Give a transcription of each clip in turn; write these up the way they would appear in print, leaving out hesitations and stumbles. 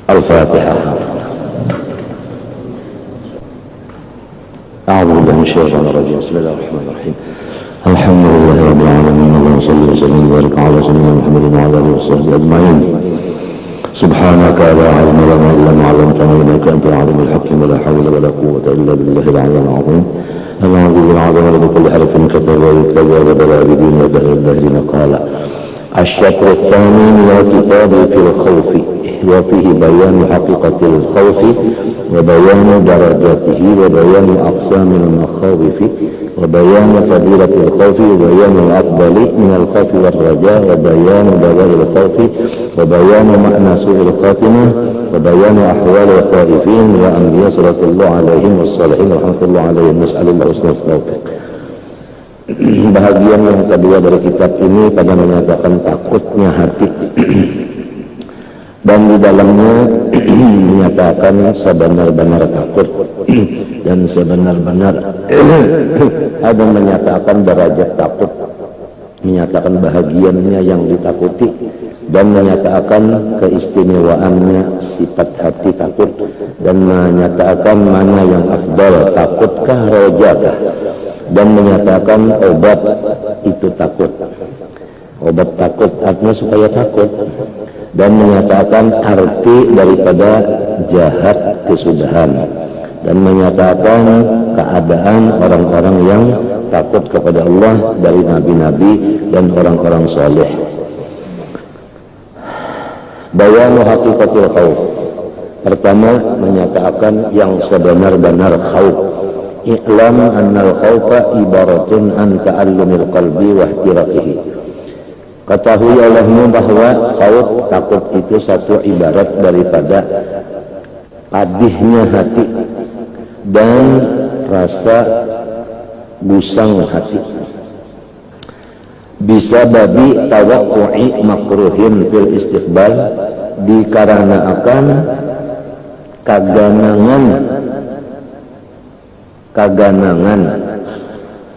Al-Fatihah. A'udzu billahi minasyaitonir rajim. Bismillahirrahmanirrahim. Alhamdulillahi rabbil alamin. Allahumma shalli wa sallim wa barik ala sayyidina Muhammadin wa ala alihi washabbihi ajma'in. Subhanaka la ilma lana illa ma 'allamtana innaka antal 'alimul hakim. La hawla wa la quwwata illa billahil 'aliyyil 'azim. العظيم العظيم بكل حرف كتب ويكتب وبدل بدين ودهر الدهرين قال الشطر الثاني من الكتاب في الخوف وفيه بيان حقيقة الخوف وبيان درجاته وبيان أقسام المخاوف وبيان فضيلة الخوف وبيان الأفضل من الخوف والرجاء وبيان دواء الخوف وبيان معنى سوء الخاتمة وبيان أحوال الخائفين وأنبياء صلى الله عليهم والصالحين ورحمة الله عليهم. نسأل الله حسن التوفيق. Bahagian yang kedua dari kitab ini pada menyatakan takutnya hati dan di dalamnya menyatakan sebenar-benar takut dan sebenar-benar ada menyatakan derajat takut, menyatakan bahagiannya yang ditakuti dan menyatakan keistimewaannya sifat hati takut dan menyatakan mana yang afdal, takutkah rojakah, dan menyatakan obat itu takut. Obat takut artinya supaya takut, dan menyatakan arti daripada jahat kesudahan, dan menyatakan keadaan orang-orang yang takut kepada Allah dari nabi-nabi dan orang-orang soleh. Bayanu hakikatil khauf. Pertama menyatakan yang sebenar-benar khauf. I'lam annal khaufa ibaratun an ta'allumil qalbi wa ihtiraqihi. Ketahui olehmu bahwa khauf, takut itu satu ibarat daripada padihnya hati dan rasa gusang hati. Bisa babi tawakku'i makruhin fil istiqbal, dikarenakan kaganangan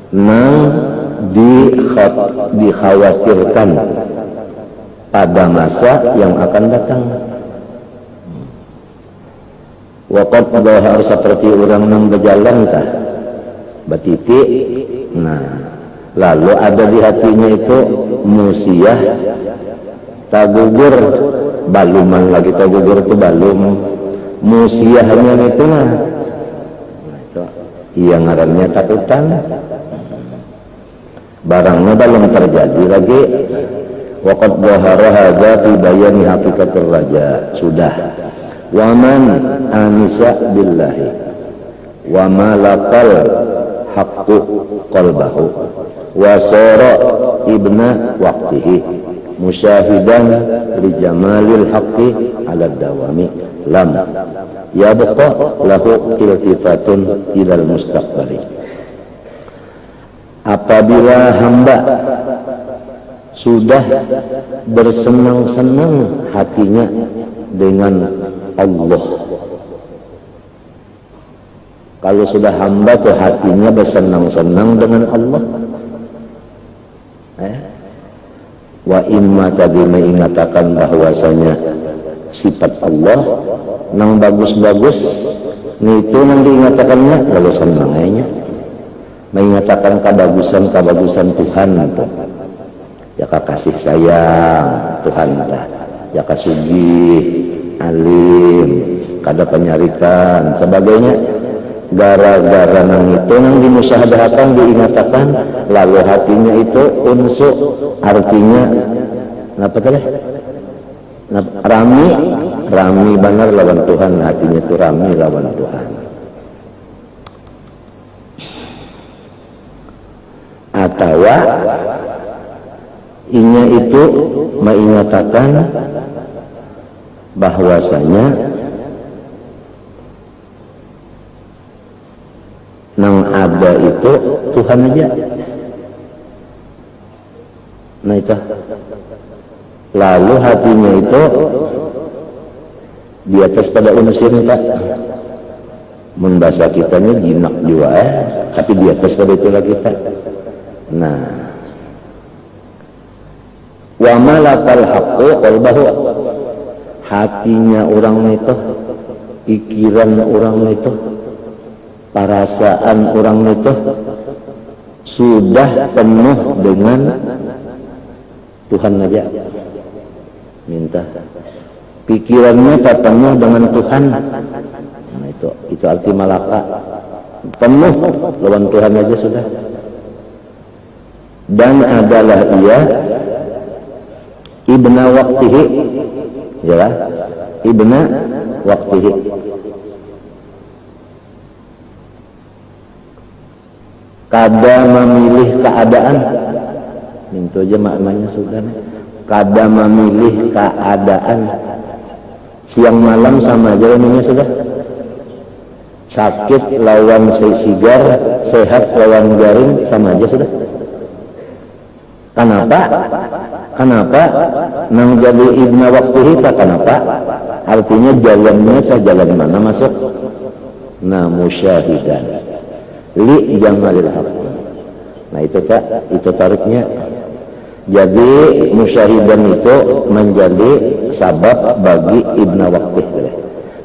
nang dikhawatirkan pada masa yang akan datang. Waqad dhahar seperti orang nang berjalan tah batitik, nah lalu ada di hatinya itu musiah tagugur, baluman lagi tagugur itu balum, musiahnya itu mah iya ngarannya takutan, barangnya belum terjadi lagi. Waqad dhahara hadza fi bayani haqiqatir raja. Sudah. Wa man anisa billahi wa malakal haqqu qalbahu wa sara ibna waqtihi musyahidan li jamalil haqqi ala dawami lam yabqa lahu iltifatun ilal mustaqbali. Apabila hamba sudah bersenang-senang hatinya dengan Allah, kalau sudah hamba tuh hatinya bersenang-senang dengan Allah, wa imma tadi mengatakan bahwasanya sifat Allah nang bagus-bagus itu nang diingatakannya lalu senangnya mengatakan kebagusan Tuhan itu ya kasih sayang Tuhan ya kasugih alim kada penyarikan sebagainya. Gara-gara nang itu nang dimusyahadakan diingatakan lalu hatinya itu unsuk, artinya apa tadi? Rami benar lawan Tuhan, hatinya itu rami lawan Tuhan. Atau inya itu mengatakan bahwasanya nang ada itu Tuhan aja. Nah itu lalu hatinya itu di atas pada unsur tak membahasa kitanya jinak juga tapi di atas pada itulah kita. Nah wa malakal haqqu qalbahu, hatinya orang itu, pikiran orang itu, perasaan orang itu sudah penuh dengan Tuhan aja. Minta pikirannya tak penuh dengan Tuhan. Nah, itu arti malaka. Penuh lawan Tuhan aja sudah. Dan adalah ia ibna waqtihi, ya, ibna waqtihi. Kada memilih keadaan, itu aja maknanya sudah. Kada memilih keadaan, siang malam sama aja ini sudah. Sakit lawan sigar, sehat lawan garing sama aja sudah. Kenapa? Kenapa? Nang jadi ibna waktu kita, kenapa? Artinya jalannya saya jalan mana masuk? Nah, musyahidan li jamalil haq. Nah itu Kak, itu tariknya. Jadi musyahidan itu menjadi sabab bagi ibna waktu.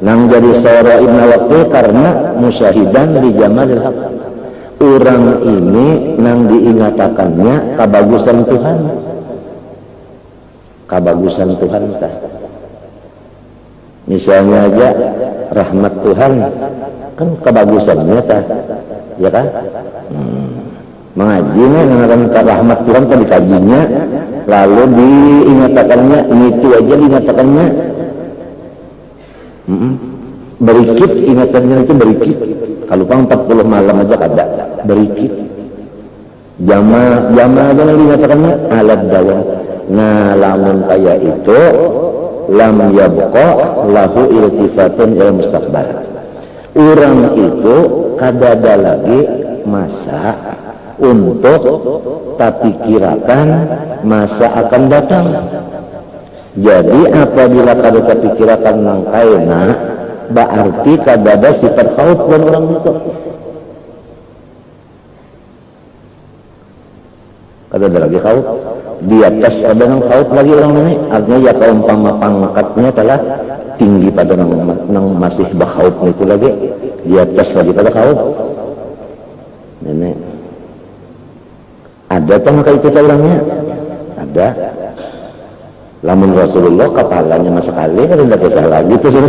Nang jadi seorang ibna waktu karena musyahidan li jamalil haq. Orang ini nang diingatakannya kebagusan Tuhan. Kebagusan Tuhan tah. Misalnya aja rahmat Tuhan kan kebagusannya tah, ya kan? Mengajinya dengan rahmat Tuhan kan dikajinya, lalu diingatakannya, itu aja diingatakannya. Berikit, ingatannya itu berikit. Kalau pang 40 malam aja kada berikit. Jama aja yang diingatakannya alat dawam. Nah, lamun kaya itu lam yabqa lahu iltifatun ila mustaqbal. Orang itu kada ada lagi masa untuk tapi kirakan masa akan datang. Jadi apabila kada tapi kirakan nangkaina, berarti kada ada sifat khauf dan orang itu. Kada ada lagi khauf. Di atas ada yang khauf lagi orang ini. Artinya ya kaumpama pangkatnya telah tinggi pada nang masih bakhauf itu lagi. Di atas lagi pada khauf. Nenek. Ada tak maka itu orangnya? Ada. Lamun Rasulullah kepalanya masa kali kan tidak kisah lagi itu sini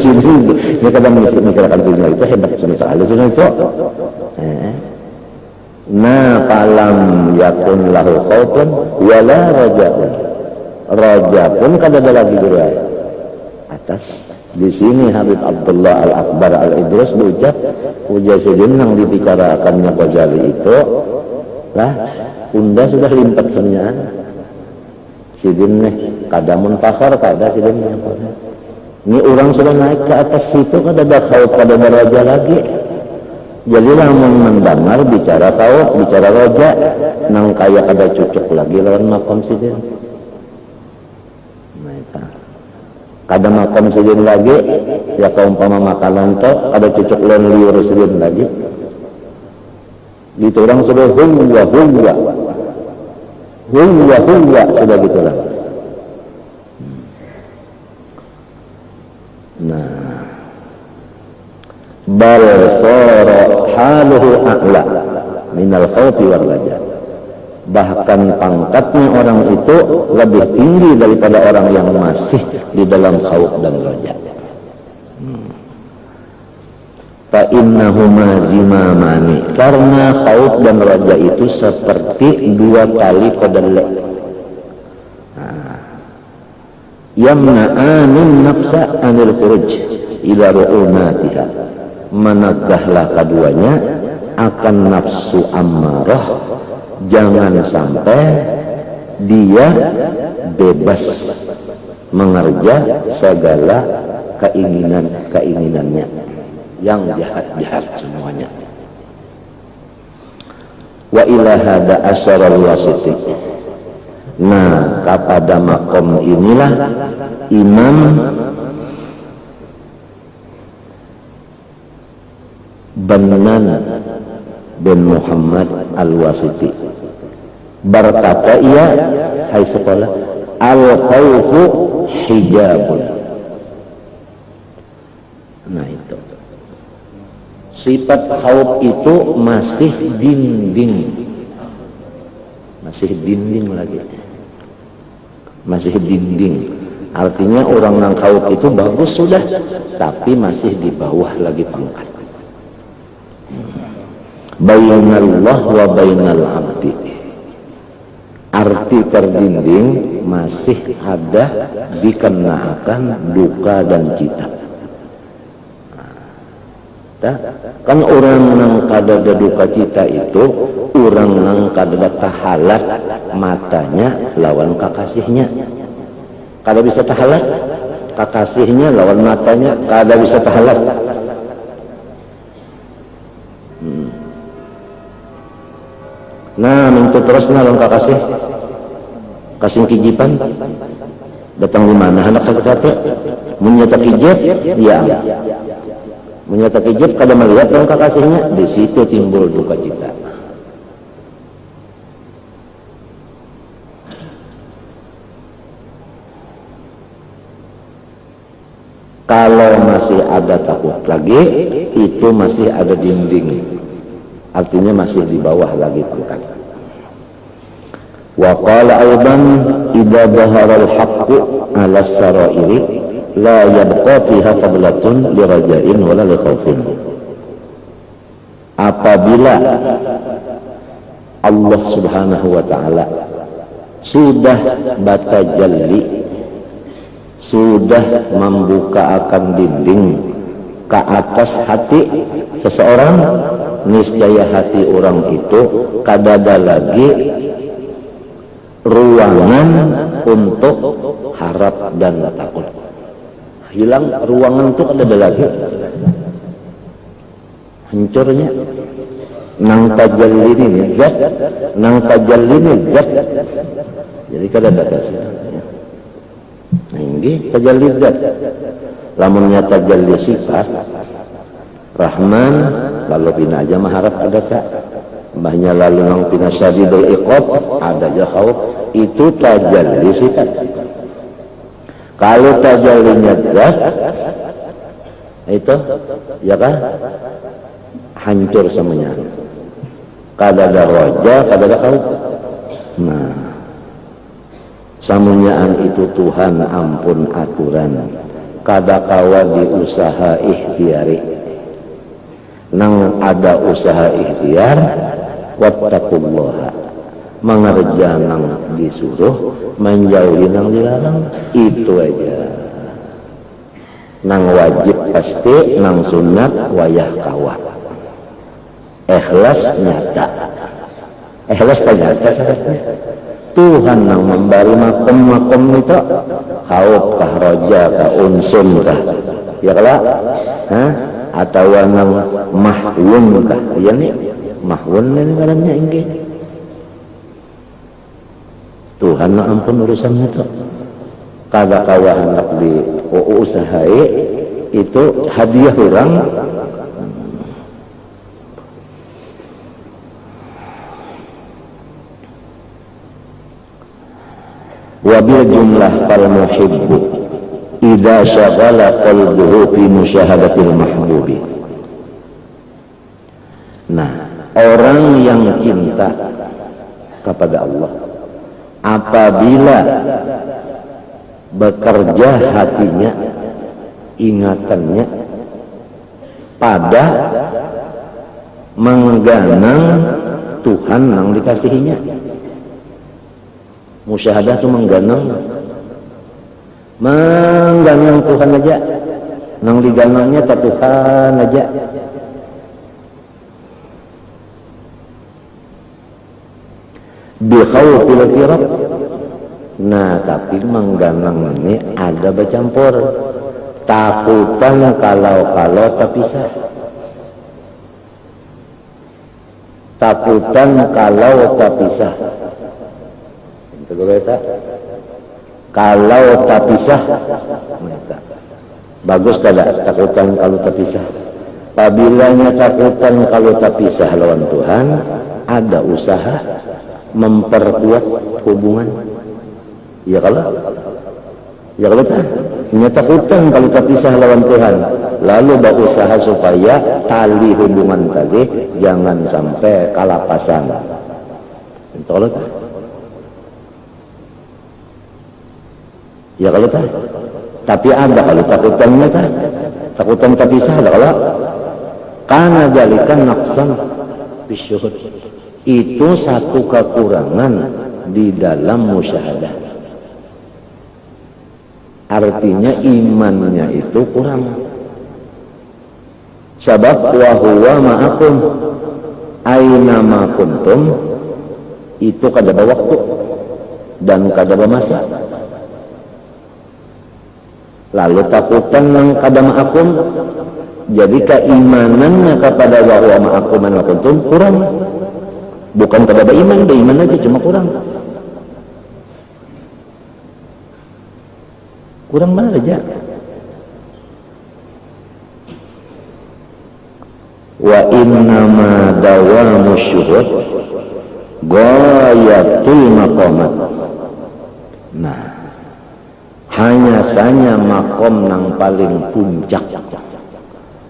ini kadang mikirkan sini itu hebat sekali sini itu. Nah, falam yakun lahu khaufun wala raja'un. Raja pun kada ada lagi di atas. Di sini Habib Abdullah Al-Akbar Al-Idrus berucap, Mujasidin yang dibicarakannya Ghazali itu lah, unda sudah limpat sebenarnya. Sidin nih, kada munfakhar, kada sidin nih. Ini orang sudah naik ke atas situ, kada ada khauf, kada ada raja lagi. Jadi lamun mendengar bicara khauf, bicara raja, nang kaya kada cocok lagi lawan makom sidin. Kada makom sidin lagi, ya kaumpama makanan to, kada cocok lawan liur sidin lagi. Gitu orang sudah huwa sudah gitu lah. Nah, bal sara haluhu a'la minal khawfi wal raja. Bahkan pangkatnya orang itu lebih tinggi daripada orang yang masih di dalam khauf dan raja. Fa innahuma zimamani, karena khauf dan raja itu seperti dua tali kodele. Yamna'anun nafsa anil khuruj ila ru'unatiha, menegahlah keduanya akan nafsu ammarah, jangan sampai dia bebas mengerja segala keinginannya yang jahat-jahat semuanya. Wa ila hada asyarul wasiti. Nah, kepada makom inilah Imam Bannan bin Muhammad Al-Wasiti berkata, ia hai sekolah, al-khawfu hijabun Nah itu sifat khauf itu masih dinding lagi, masih dinding. Artinya orang yang khauf itu bagus sudah, tapi masih di bawah lagi pangkat. Bainallah wa bainal abdi, arti terdinding masih ada dikenakan duka dan cita. Kan orang yang kadada duka cita itu orang yang kadada tahalat matanya lawan kakasihnya, kada bisa tahalat kakasihnya lawan matanya kada bisa tahalat. Nah mintu terus lawan kakasih kasih kijipan datang di mana anak sakit hati menyata kijib ya menyata kijib kada melihat lawan kakasihnya, di situ timbul duka cita. Kalau masih ada takut lagi, itu masih ada dinding, artinya masih di bawah lagi pangkat. Wa qala aidan idza dhahara al-haqqu 'ala as-sara'iri la yabqa fiha fadlatun li raja'in wala li khaufin. Apabila Allah Subhanahu wa taala sudah batajalli, sudah membuka akan dinding ke atas hati seseorang, niscaya hati orang itu kadada lagi ruangan untuk harap dan takut. Hilang ruangan itu kadada lagi, hancurnya. Nang tajalli ini zat, nang tajalli ini zat, jadi kadada kasih. Nah ini tajalli zat. Lamunnya tajalli sifat Rahman, lalu pina aja maharap ada tak mbahnya, lalu nang pina syadidul iqab ada aja khauf, itu tajalli sifat. Kalau tajallinya zat itu ya kan hancur semuanya, kada ada roja, kada ada khauf. Nah samunyaan itu Tuhan ampun aturan, kada kawa diusaha ikhtiari. Nang ada usaha ikhtiar, wattaqullaha, mengerja nang disuruh, menjauhi nang dilarang, itu aja. Nang wajib pasti, nang sunat wayah kawa. Ikhlas nyata, ikhlas nyata syaratnya. Tuhan yang memberi makom-makom itu khauf kah, roja kah, unsun kah, ya kalau atau yang mahwun kah, ya nih mahwun ini karena ini Tuhan yang ampun urusannya itu. Kada kawa hendak di usahai itu hadiah orang. Wabil jumlah fal muhibbu idza syaghala qalbuhu fi musyahadatil mahbubi. Nah, orang yang cinta kepada Allah apabila bekerja hatinya, ingatannya pada mengganang Tuhan yang dikasihinya. Musyahadah itu mengganang Tuhan aja, nang diganangnya tak Tuhan aja. Bi khawfil firaq. Nah tapi mengganang ini ada bercampur, takutan kalau terpisah, takutan kalau terpisah. Kalau terpisah bagus kada takutan kalau terpisah. Apabila takutan kalau terpisah lawan Tuhan, ada usaha memperkuat hubungan. Ya kalau tak takutan kalau terpisah lawan Tuhan, lalu berusaha supaya tali hubungan tadi jangan sampai kalapasan. Tolong ya kalau tak, tapi ada kalau takutannya tak, takutan tak bisa ada kalau karena jalikan naksan bisyuhud, itu satu kekurangan di dalam musyahadah. Artinya imannya itu kurang. Sebab wa huwa ma'akum aina ma kuntum, itu kada waktu dan kada masa. Lalu takutan yang kada ma'akum, jadi keimanannya kepada wa huwa ma'akum aina ma kuntum kurang. Bukan kada beriman aja cuma kurang. Kurang mana aja. Wa innama dawamu syuhud ghayatul maqamat. Nah, hanya saja makom yang paling puncak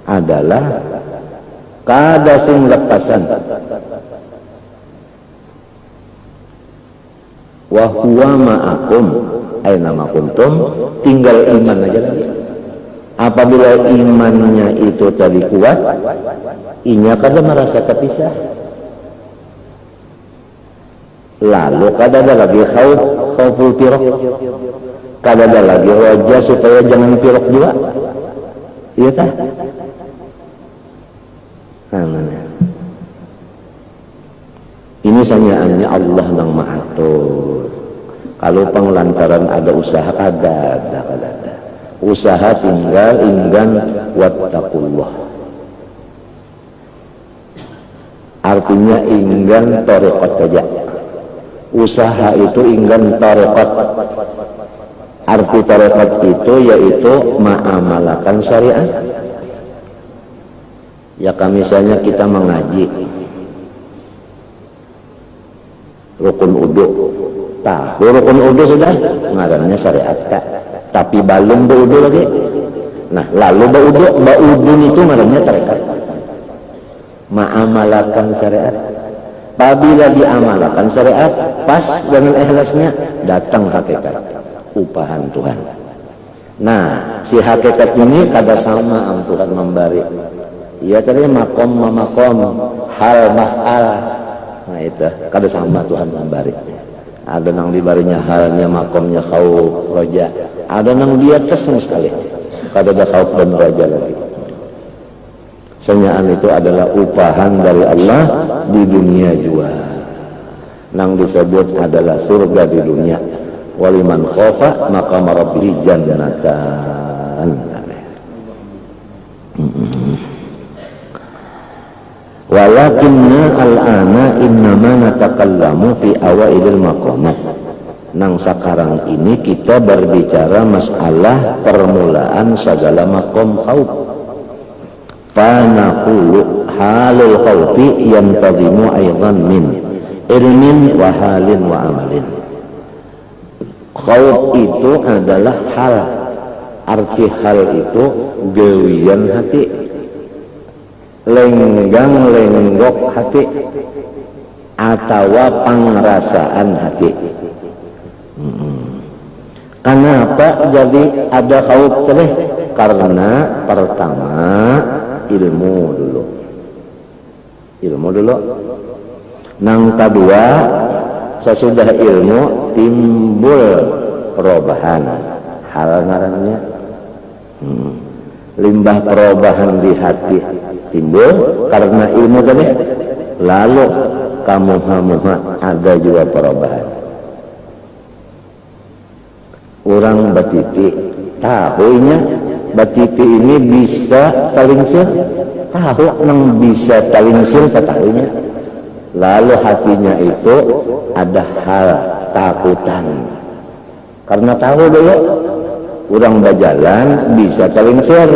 adalah kada sing lepasan. Wa huwa ma'akum aina ma kuntum, tinggal iman aja lagi. Apabila imannya itu tadi kuat, inya kada merasa terpisah. Lalu kada ada lagi khauful pirok, kada ada lagi roja supaya jangan pirok juga. Iya tak? Ini sanyaannya Allah yang Maha Atur. Kalau pengelantaran ada usaha ada. Usaha tinggal inggan wattaqullah. Artinya inggan tarekat saja. Usaha itu inggan tarekat. Arti tarekat itu yaitu ma'amalakan syariat. Ya misalnya kita mengaji rukun uduk. Tahu rukun uduk sudah, ngarannya syariat tak. Tapi belum beruduk lagi. Nah, lalu beruduk itu ngarannya tarekat. Ma'amalakan syariat. Apabila diamalkan syariat, pas dengan ikhlasnya, datang hakikat upahan Tuhan. Nah, si hakikat ini kada sama Tuhan memberi. Ia tadi makom, hal mahal. Nah itu kada sama Tuhan memberi. Ada yang dibarinya halnya makomnya khauf roja, ada yang dia keseng sekali kada ada khauf dan roja lagi. Senyaan itu adalah upahan dari Allah di dunia juga. Yang disebut adalah surga di dunia. Waliman khofa maqama rabbih jannatan. Walakinna al-ana innama natakallamu fi awailil maqamat. Nang sekarang ini kita berbicara masalah permulaan segala maqam khauf. Fa naqulu halul khaufi yantadhimu aidan min ilmin wa halin wa amalin. Khauf itu adalah hal. Arti hal itu gawian hati, lenggok hati, atau pengerasaan hati. Kenapa jadi ada khauf tadi? Karena pertama ilmu dulu. Nang kedua sesudah ilmu timbul perubahan hal ngarannya. Limbah perubahan di hati timbul karena ilmu tadi. Lalu kamuha ada juga perubahan. Orang batiti tahunya batiti ini bisa talingsir, tahu nang bisa talingsir ketahuinya. Lalu hatinya itu ada hal takutan. Karena tahu dulu orang berjalan bisa talingsir,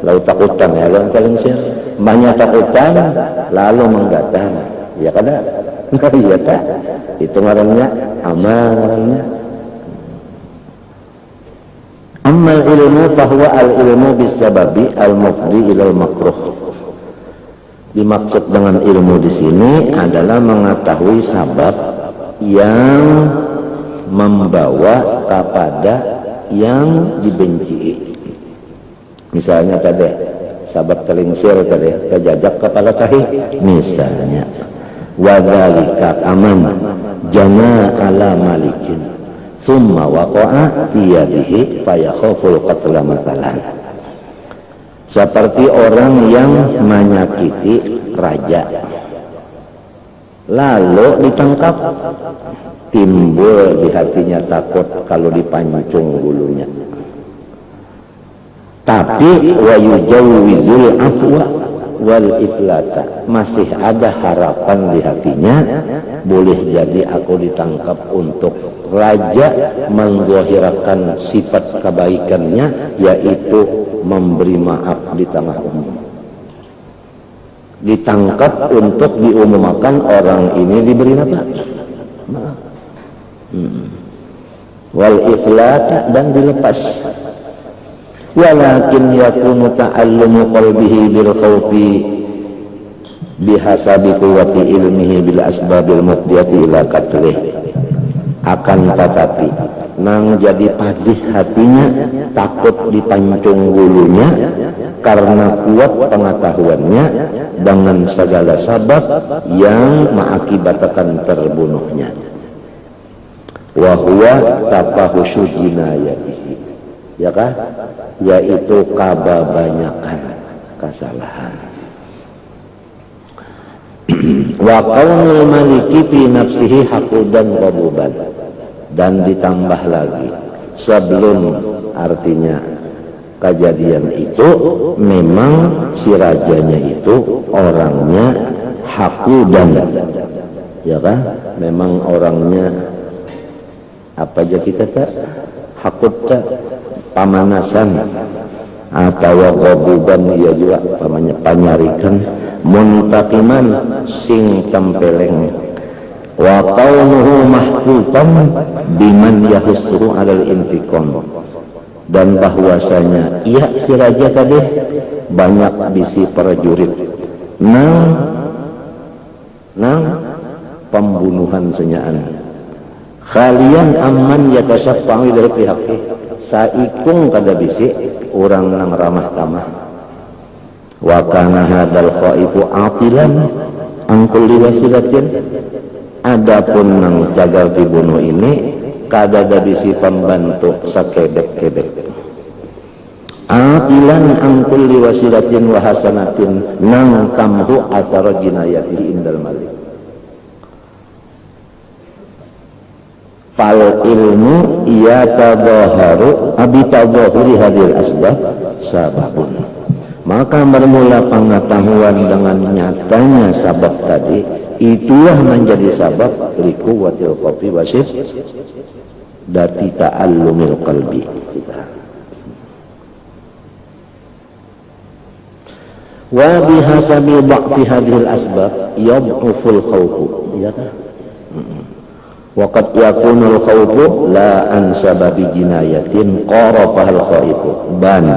lalu takutan ya lalu talingsir. Banyak takutan lalu menggatal. Ya kada? Iya tak? Itu ngarannya amal ngarannya. Ammal ilmu fahuwa al-ilmu bisababi al-mufdi ilal makruh. Dimaksud dengan ilmu di sini adalah mengetahui sabab yang membawa kepada yang dibenci. Misalnya tadi sabab terlingsir tadi kejajak kepala tahi misalnya. Wadzalika aman jana ala malikin summa waqa'a fi yadihi fayakhaful qatla matalan. Seperti orang yang menyakiti raja lalu ditangkap, timbul di hatinya takut kalau dipancung bulunya, tapi wa yujawwizul afwa wal iflata, masih ada harapan di hatinya, boleh jadi aku ditangkap untuk raja mengzahirkan sifat kebaikannya, yaitu memberi maaf di tengah umum. Ditangkap untuk diumumkan orang ini diberi apa? Maaf. Wal iflata, dan dilepas. Walakin yakunu ta'allumu qalbihi bil khawfi bihasabi quwwati ilmihi bil asbabil mufdiyati ila qatlih. Akan tetapi nang jadi padih hatinya, takut dipancung bulunya karena kuat pengetahuannya dengan segala sabab yang mengakibatkan terbunuhnya. Wa huwa tafahusyu jinayatihi, ya kan? Yaitu kebanyakan kesalahan. Wa qaulul maliki fi nafsihi haqudan qabuban, dan ditambah lagi sebelum artinya kejadian itu memang si rajanya itu orangnya haqudan, ya kan? Memang orangnya apa aja kita tak hakut tak pamanasan atau qabuban, ia juga namanya panyarikan, muntaqiman sing tempeleng, wa qawluhu mahfufan biman yahussuhu alal intiqam, dan bahwasanya ia si raja tadi banyak bisi prajurit nang pembunuhan senyaan, khalian amman yatasyafa'u ilaihi bihaqi, saikung kada bisi orang nang ramah tamah. Wa kana hadzal khaifu atilan an kulli wasilatin, adapun nang cagal dibunuh ini kada ada bisi pembantu sakebek-kebek. Atilan an kulli wasilatin wa hasanatin nang tamhu athara jinayatihi indal malik. Fal ilmu ia tadhaharu abitadhahuri hadil asbab sababun, maka bermula pengetahuan dengan nyatanya sabab tadi, itulah menjadi sabab liquwatil qalbi wasif dati ta'allumil qalbi. Wa bihasabi ba'fi hadhil asbab yad'uful khawfu, ya kan? Waqad yakunul khawfu la an sababi jinayatin qarafahal khaifu ban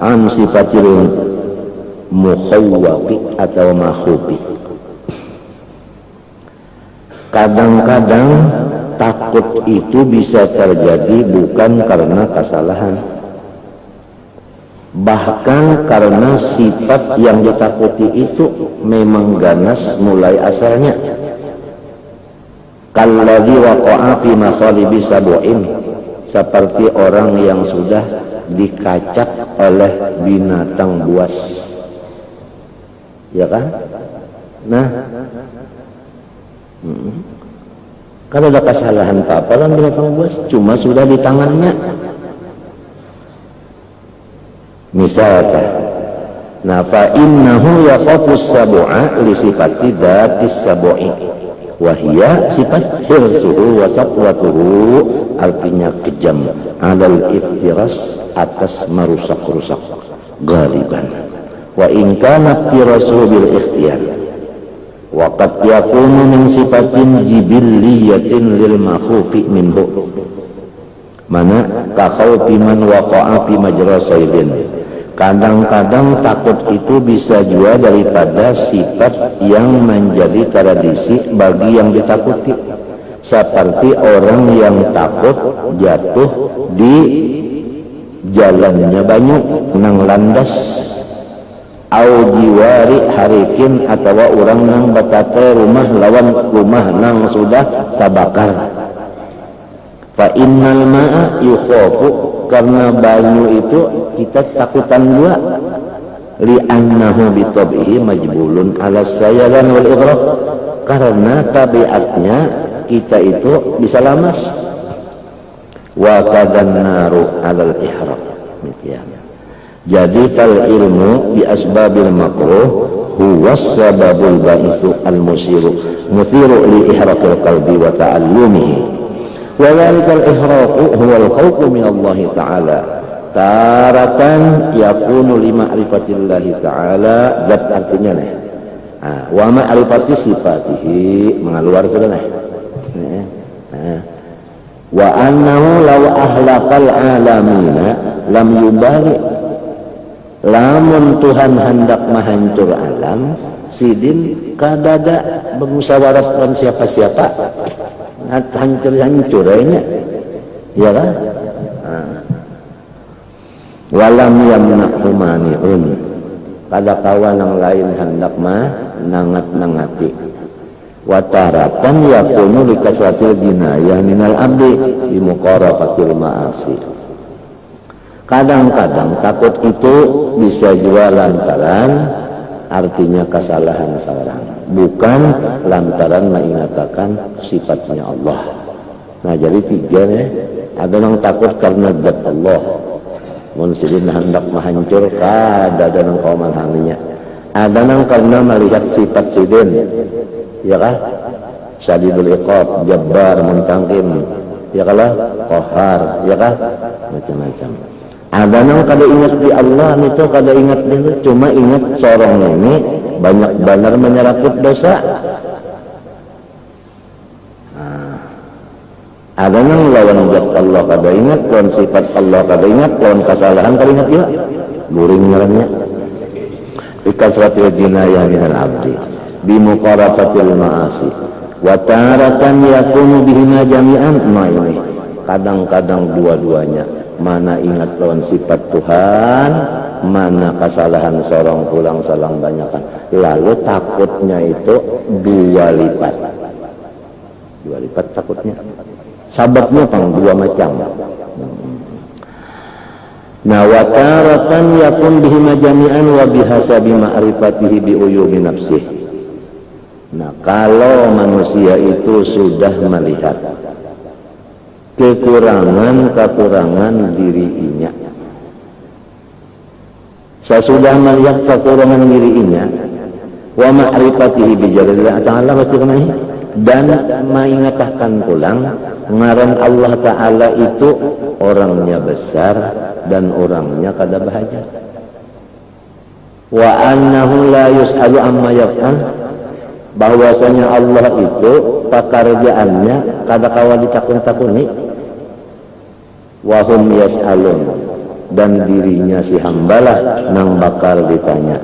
an sifatil mukhawwafi atau makhufi. Kadang-kadang takut itu bisa terjadi bukan karena kesalahan, bahkan karena sifat yang ditakuti itu memang ganas mulai asalnya. Kalladzi waqa'a fi makhalibi sab'in, seperti orang yang sudah dikacak oleh binatang buas, ya kan? Nah, kalau ada kesalahan apa kan binatang buas, cuma sudah di tangannya. Misalkan, nah fa innahu yaqafus sab'a li sifati dzatis sab'i, wahia sifat hirsuhu wa saqwatuhu, artinya kejam, alal iftiras, atas merusak-rusak galiban. Wa in kana firasu bil ikhtiyar wa qad yakunu min sifatin jibilliyatin lil makhufi minhu, Mana kakhawfi man waqa'a fi majra saydin. Kadang-kadang takut itu bisa juga daripada sifat yang menjadi tradisi bagi yang ditakuti. Seperti orang yang takut jatuh di jalannya banyu nang landas, au jiwari harikin atau orang nang batate rumah lawan rumah nang sudah tabakar. Fa innal ma'a yukhafu, karena banyu itu kita takutan juga. Li annahu bi tab'ihi majbulun ala sayalan wal ighraq, karena tabiatnya kita itu bisa lamas. Wa kadan naru alal ihraq. Jadi fal ilmu bi asbabil makruh huwa sababul ba'isu al musiru muthiru li ihraqil qalbi wa ta'allumihi. Wa dzalikal ihraqu huwa al khawfu min Allah ta'ala. Taratan yakunu li ma'rifatillahi ta'ala, zat artinya nih. Wa ma'rifati sifatihi, mengaluar sudah nih. Wa annahu law ahlaqal alamina lam yubali, lamun Tuhan hendak menghancur alam sidin kadada bermusyawarah dengan siapa-siapa hancur aja, ya kan? Walam yamna'hu mani'un, pada kawan yang lain hendak nangat-nangati. Wataratan yakunu likasratil jinayah minal abdi di muqarafatil ma'asi. Kadang-kadang takut itu bisa juga lantaran artinya kesalahan seorang, bukan lantaran mengingatakan sifatnya Allah. Nah jadi tiga nih, ada yang takut karena zat Allah, munsidin hendak menghancur kada ada yang kauman haninya, ada yang karena melihat sifat sidin, ya kan, syadidul iqab, jabbar, muntangkim, ya kalah, qahar, ya kan, macam-macam. Ada yang kada ingat di Allah itu, kada ingat dulu, cuma ingat seorang ini banyak benar menyeraput dosa. Ada yang lawan zat Allah kada ingat, lawan sifat Allah kada ingat, lawan kesalahan kada ingat juga. Luring ngarannya. Bikasratil jinayah minal abdi bi muqarafatil ma'asi. Wa taratan yakunu bihima jami'an. Nah ini kadang-kadang dua-duanya, mana ingat lawan sifat Tuhan, mana kesalahan seorang pulang salang banyakan. Lalu takutnya itu dua lipat takutnya. Sababnya pang dua macam. Nah wa taratan yakun bihima jami'an wa bihasabi ma'rifatihi bi uyubi nafsih. Nah kalau manusia itu sudah melihat kekurangan dirinya, sesudah melihat kekurangan dirinya, wa ma'rifatihi bi jalalillahi ta'ala pasti kemana, dan mengingatkan pulang ngaran Allah Ta'ala itu orangnya besar dan orangnya kada bahagia. Wa annahu la yus'alu amma yaf'al, bahwasanya Allah itu pekerjaannya kada kawa ditakun-takuni. Wa hum yas'alun, dan dirinya si hambalah nang bakal ditanya.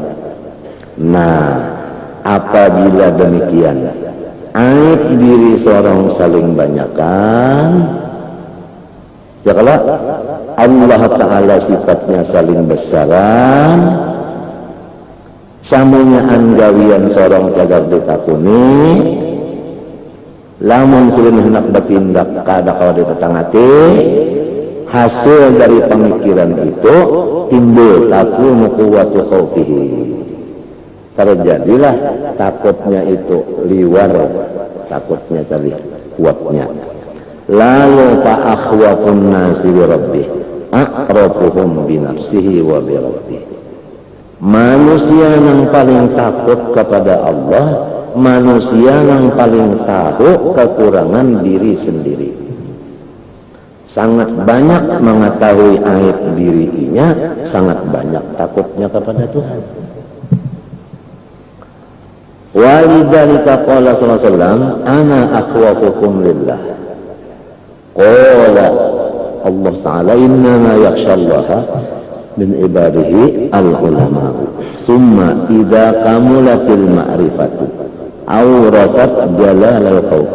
Nah apabila demikian aib diri seorang saling banyakkan, ya kalau Allah Ta'ala sifatnya saling besaran, samunya anggawian seorang cagar ditakuni, lamun sudah hendak bertindak kada kalau ditetangati, hasil dari pemikiran itu timbul takunu quwwatu khawfihi, terjadilah takutnya itu liwar, takutnya tadi kuatnya. Lalu fa akhwafun nasi li rabbih a'rafuhum bi nafsihi wa bi rabbih. Manusia yang paling takut kepada Allah, manusia yang paling tahu kekurangan diri sendiri. Sangat banyak mengetahui aib dirinya, sangat banyak takutnya kepada Tuhan. Walidzalika qala sallallahu alaihi wasallam ana akhwafukum lillah. Qala Allah Ta'ala, innama yakhshallaha min ibadihi al-ulama'u. Summa idza kamulatil ma'rifatu awrasat jalalal khawf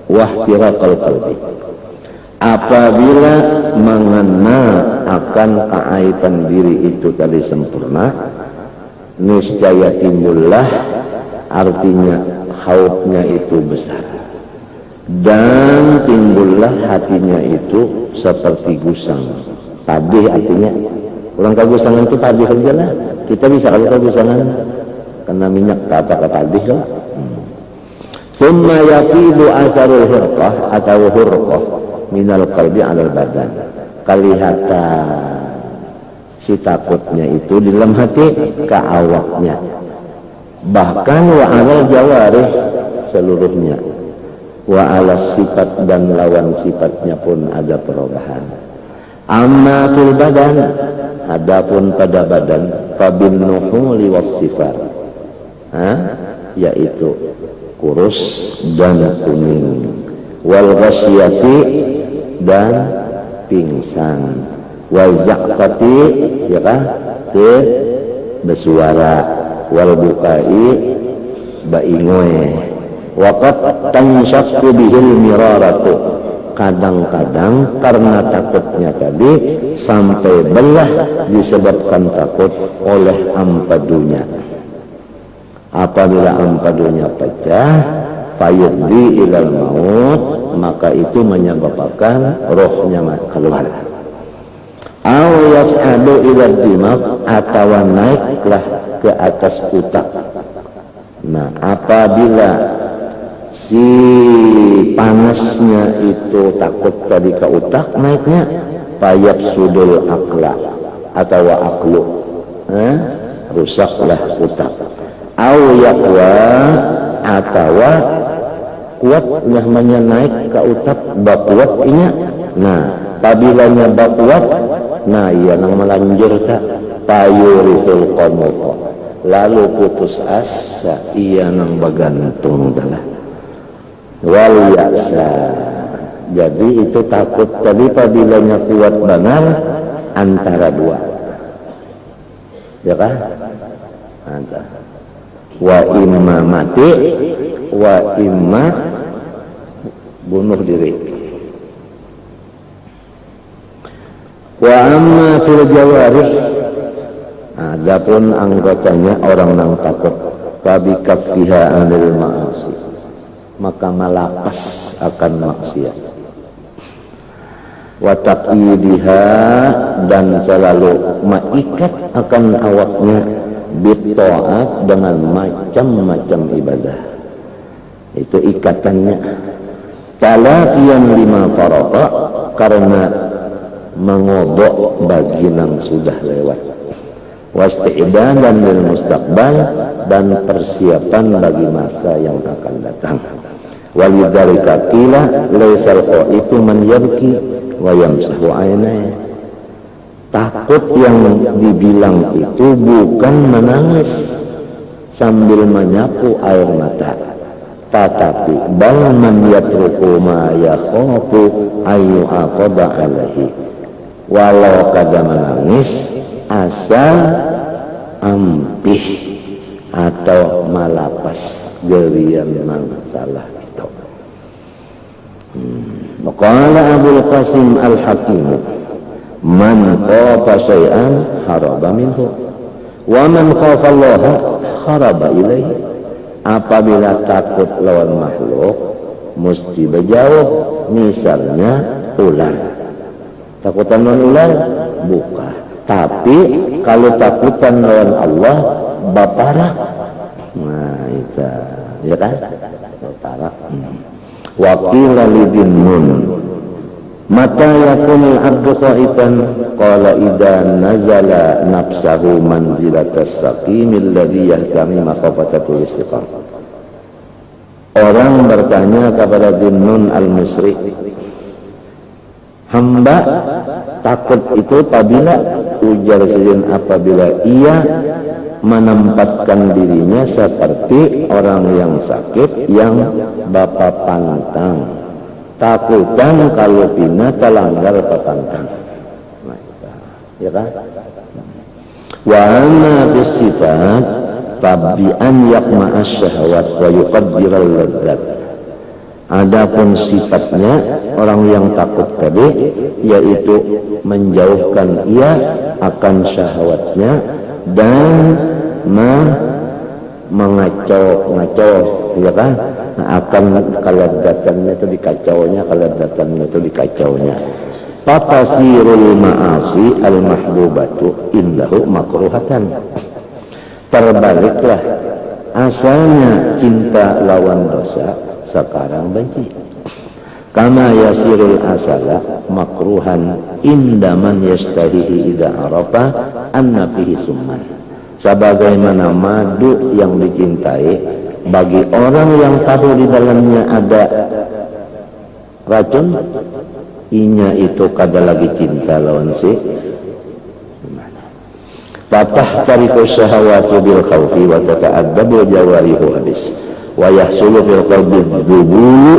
wa ihtiraqal qalbi. Apabila mengenal akan keaiban diri itu tadi sempurna, niscaya timbullah, artinya khaufnya itu besar, dan timbullah hatinya itu seperti gusang. Padih artinya, orang kagusangan itu padih aja lah. Kita bisa kalau kagusangan kena minyak apa padih lah. Summa yafidu asarul hurqah atau hurqah minal qalbi alal badan. Kelihatan si takutnya itu di dalam hati ke awaknya, bahkan wa alal jawarih seluruhnya, wa ala sifat dan lawan sifatnya pun ada perubahan. Amma fil badan, adapun pada badan, fabin nuhuli was sifar, yaitu kurus dan kuning, wal ghasyati dan pingsan, wal zaqati ya kan, bersuara, wal bukai baingoe, waqad tanshaqqu bihil miraratu, kadang-kadang karena takutnya tadi sampai belah disebabkan takut oleh ampadunya. Apabila ampadunya pecah, fayudhi ilal maut, maka itu menyebabkan rohnya keluar. Aw yas'adu ilal dimag, atau naiklah ke atas utak. Nah, apabila si panasnya itu takut tadi ke utak naiknya, payab sudul akla atau aklu, rusaklah utak. Au yaqwa, atau kuat namanya naik ke utak bakuat inya. Nah, pabilanya bakuat, nah iya nang melanjur tak payurisul qanuqa, lalu putus asa iya nang bagantung dalah wal ya'sa. Jadi itu takut tadi pabilanya kuat benar antara dua, ya kan? Antara wa imma mati, wa imma bunuh diri. Wa amma fil jawarih, adapun anggotanya orang yang takut, fabi kaffiha anil ma'asi, maka malapas akan maksiat, wa taqidiha, dan selalu maikat akan awaknya bitta'at, dengan macam-macam ibadah. Itu ikatannya. Talafiyan lima farata, karena mengodok bagi yang sudah lewat. Wasti'dadan lil mustaqbal, dan persiapan bagi masa yang akan datang. Walidzalika qila laisal khaifu man yabki wa yamsahu ainai. Takut yang dibilang itu bukan menangis sambil menyapu air mata, tetapi bal man yatruku ma yakhafu ayu aqaba alaihi. Walau kada menangis asal ampih atau malapas gerian masalah itu. Maqala Abul Qasim Al-Hakim, man khafa syai'an haraba minhu, wa man khafa Allah haraba ilaihi. Apabila takut lawan makhluk mesti berjauh. Misalnya ular, takutan lawan ular buka, tapi kalau takutan lawan Allah baparak, nah itu ya kan, baparak. Wa qila lidin nun mata yakunul abdu khaifan, qala idza nazala nafsahu manzilatas saqimil ladzi yahtami makhafatatul istiqam. Orang bertanya kepada Dinnun al-Misri, hamba takut itu apabila, ujar Sidin, apabila ia menempatkan dirinya seperti orang yang sakit yang Bapak pantang takutan kalau pina talanggar papantan. Ya kan? Wa anna bisifat tabi'an yaqma'as syahwat wa yuqaddiral ladzat. Adapun sifatnya orang yang takut tadi yaitu menjauhkan ia akan syahwatnya dan mengacau, ya kan? Akan kaladatannya itu dikacaunya, kaladatannya itu dikacaunya. Fatasirul ma'asi al-mahbubatu indahu makruhatan. Terbaliklah, asalnya cinta lawan dosa sekarang benci. Kama yasirul asala makruhan indaman yastahihi idza arafa anna fihi summan. Sebagaimana madu yang dicintai bagi orang yang tahu di dalamnya ada racun, inya itu kada lagi cinta lawan si. Fatah tariku syahawatu bil khawfi wa tata'addabu jawarihu hadis wa yahsulu fil qalbi dubulu,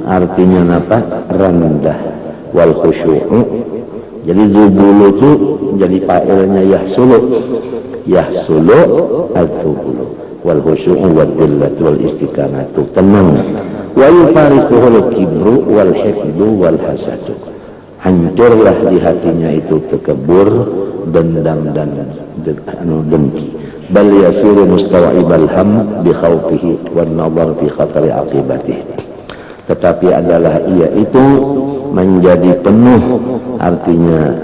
artinya apa? Rendah, wal khusyu'u. Jadi dubulu itu jadi fa'ilnya yahsulu ad-dubulu wal khusyu'u wal dillatu wal istiqamatu, tenang. Wa yufariquhul kibru wal hikdu wal hasadu, hancurlah di hatinya itu tekebur, dendam dan dengki. Bal yasiru mustawa'ibal ham bi khawfihi wan nadhar fi khatari aqibatihi. Tetapi adalah ia itu menjadi penuh, artinya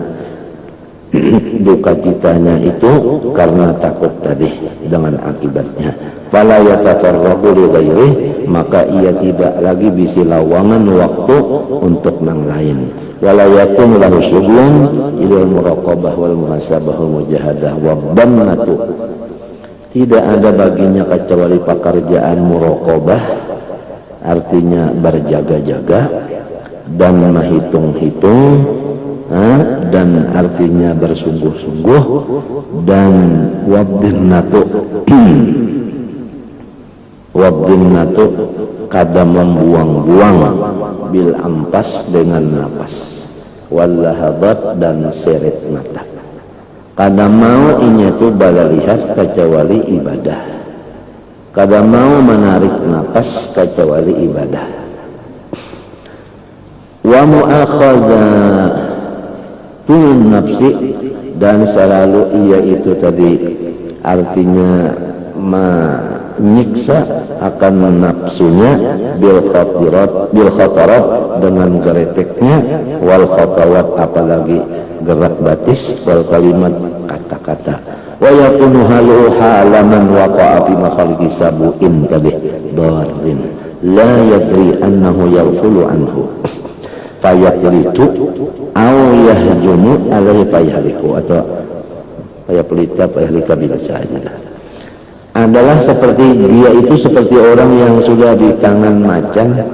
duka citanya itu karena takut tadi dengan akibatnya. Fala yatafarraqu li ghairi, maka ia tidak lagi bisi lawangan waktu untuk yang lain. Wala yakun lahu syughlun ilal muraqabah wal muhasabah wal mujahadah wa dhammatu. Tidak ada baginya kecuali pekerjaan muraqabah, artinya berjaga-jaga dan menghitung-hitung, dan artinya bersungguh-sungguh, dan wabdinnatu kada membuang-buang bil ampas dengan napas, wallahabat dan seret mata. Kada mau inya tu balalihat kecuali ibadah, kada mau menarik napas kecuali ibadah. Wa mu'akhadhatun nafsi, dan selalu ia itu tadi artinya menyiksa akan nafsunya bil khatarat dengan gereteknya, wal khatawat apalagi gerak batis, wal kalimat kata-kata. Wa yakunu halu halaman waqa'a fi makhaliqi sabu'in kabih darin la yadri annahu yawfulu anhu fayaqlitu aw yahjumu alaihi fayahliku, atau fayaqlita fayahlika bila sahaja. Adalah seperti dia itu seperti orang yang sudah di tangan macan,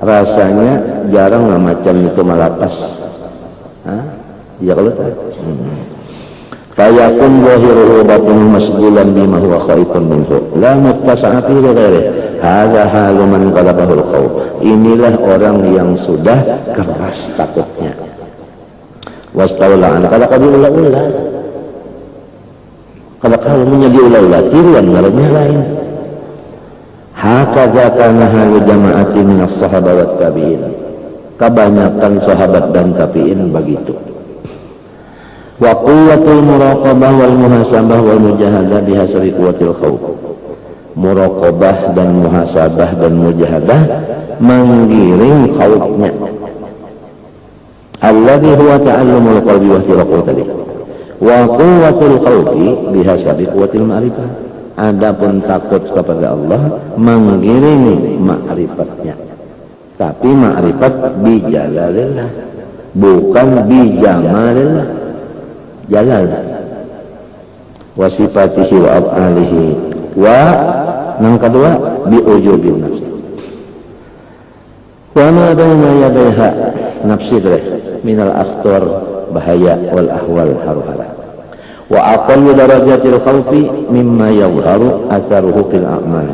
rasanya jarang lah macan itu melapas. Ya kalau tak. Fayakun zahiruhu batinuhu masgulan bima huwa khaifun minhu la muttasa'ati li ghairihi. Hadza halu man qalabahul khawf. Inilah orang yang sudah keras takutnya. Wastawla an kalau ulah-ulah. Kalau menjadi ulah-ulah tiruan ngarannya lain. Hakadza kana halu jama'ati minas sahabat wat tabi'in. Kebanyakan sahabat dan tabi'in begitu. Wa quwwatul muraqabah wal muhasabah wal mujahadah bihasabi quwwatil khawf. Muraqabah dan muhasabah dan mujahadah menggiring khaufnya. Alladhi huwa ta'allumul qalbi wa ihtiraqul tadi. Wa quwwatul khawfi bihasabi quwwatil ma'rifah. Adapun takut kepada Allah mengiringi ma'rifatnya. Tapi ma'rifat bijalalillah, bukan bijamalillah. Jalal wa sifatihi wa af'alihi wa yang kedua biujubin nafsi wa ma baina yadayha nafsi minal akhtar bahaya wal ahwal haruhara wa aqallu darajatil khawfi mimma yadharu atharuhu fil a'mal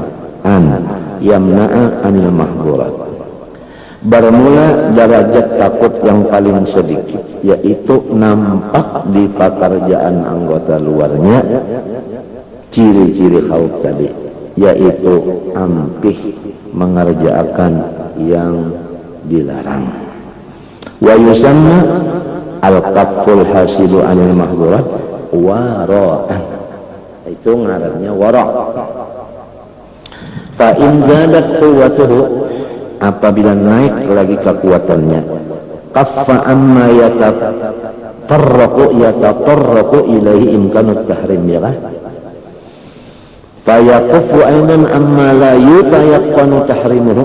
yamna'a anil mahdurat. Bermula derajat takut yang paling sedikit, yaitu nampak di pekerjaan anggota luarnya ciri-ciri khauf tadi, yaitu ampih mengerjakan yang dilarang. Wa yusamma al-kafful hasilu anil mahdurat wara'an, itu ngarannya wara'. Fa in zadat quwwatuhu, apabila naik lagi kekuatannya, kaffa amma yatatarraqu ilaihi imkanut tahrim, ya kan? Fa yaqufu aidan amma la yutayaqqanu tahrimuhu,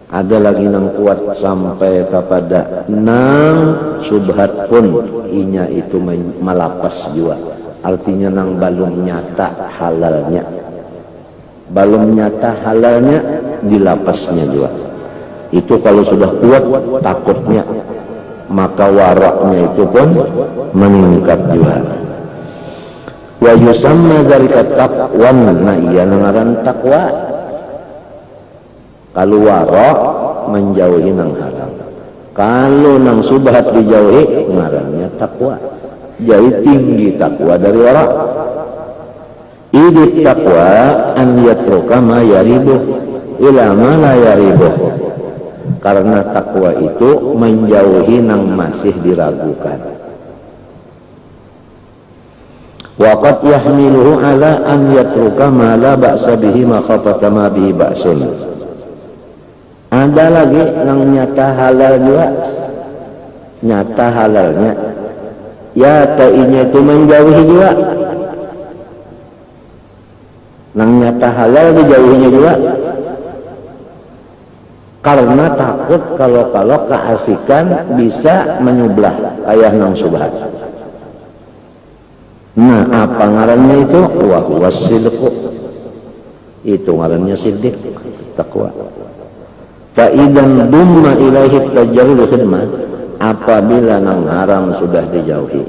ada lagi nang kuat sampai kepada nang subhat pun inya itu melapas jua, artinya nang balum nyata halalnya, balum nyata halalnya dilapasnya juga. Itu kalau sudah kuat takutnya, maka waraknya itu pun meningkat juga. Wa yusamma dzalika taqwan, nah iya ngaran takwa. Kalau warak menjauhi nang haram, kalau nang subhat dijauhi ngarannya takwa. Jadi tinggi takwa dari warak. Idit taqwa an yatruka ma yaribuh ila ma la yaribuh, karena takwa itu menjauhi nang masih diragukan. Wa qad yahmiluhu ala an yatruka ma la ba'sa bihi ma khafata ma bihi ba'sun. Ada lagi nang nyata halal juga, nyata halalnya ya tainya itu menjauhi juga, nang nyata halal dijauhinya juga, karena takut kalau keasikan bisa menyublah ayah nang subhat. Nah, apa ngarannya itu? Wa huwa sidqu, itu ngarannya siddiq, takwa. Fa idan dumma ilaihi tajarrud khidmah, apabila nang haram sudah dijauhi,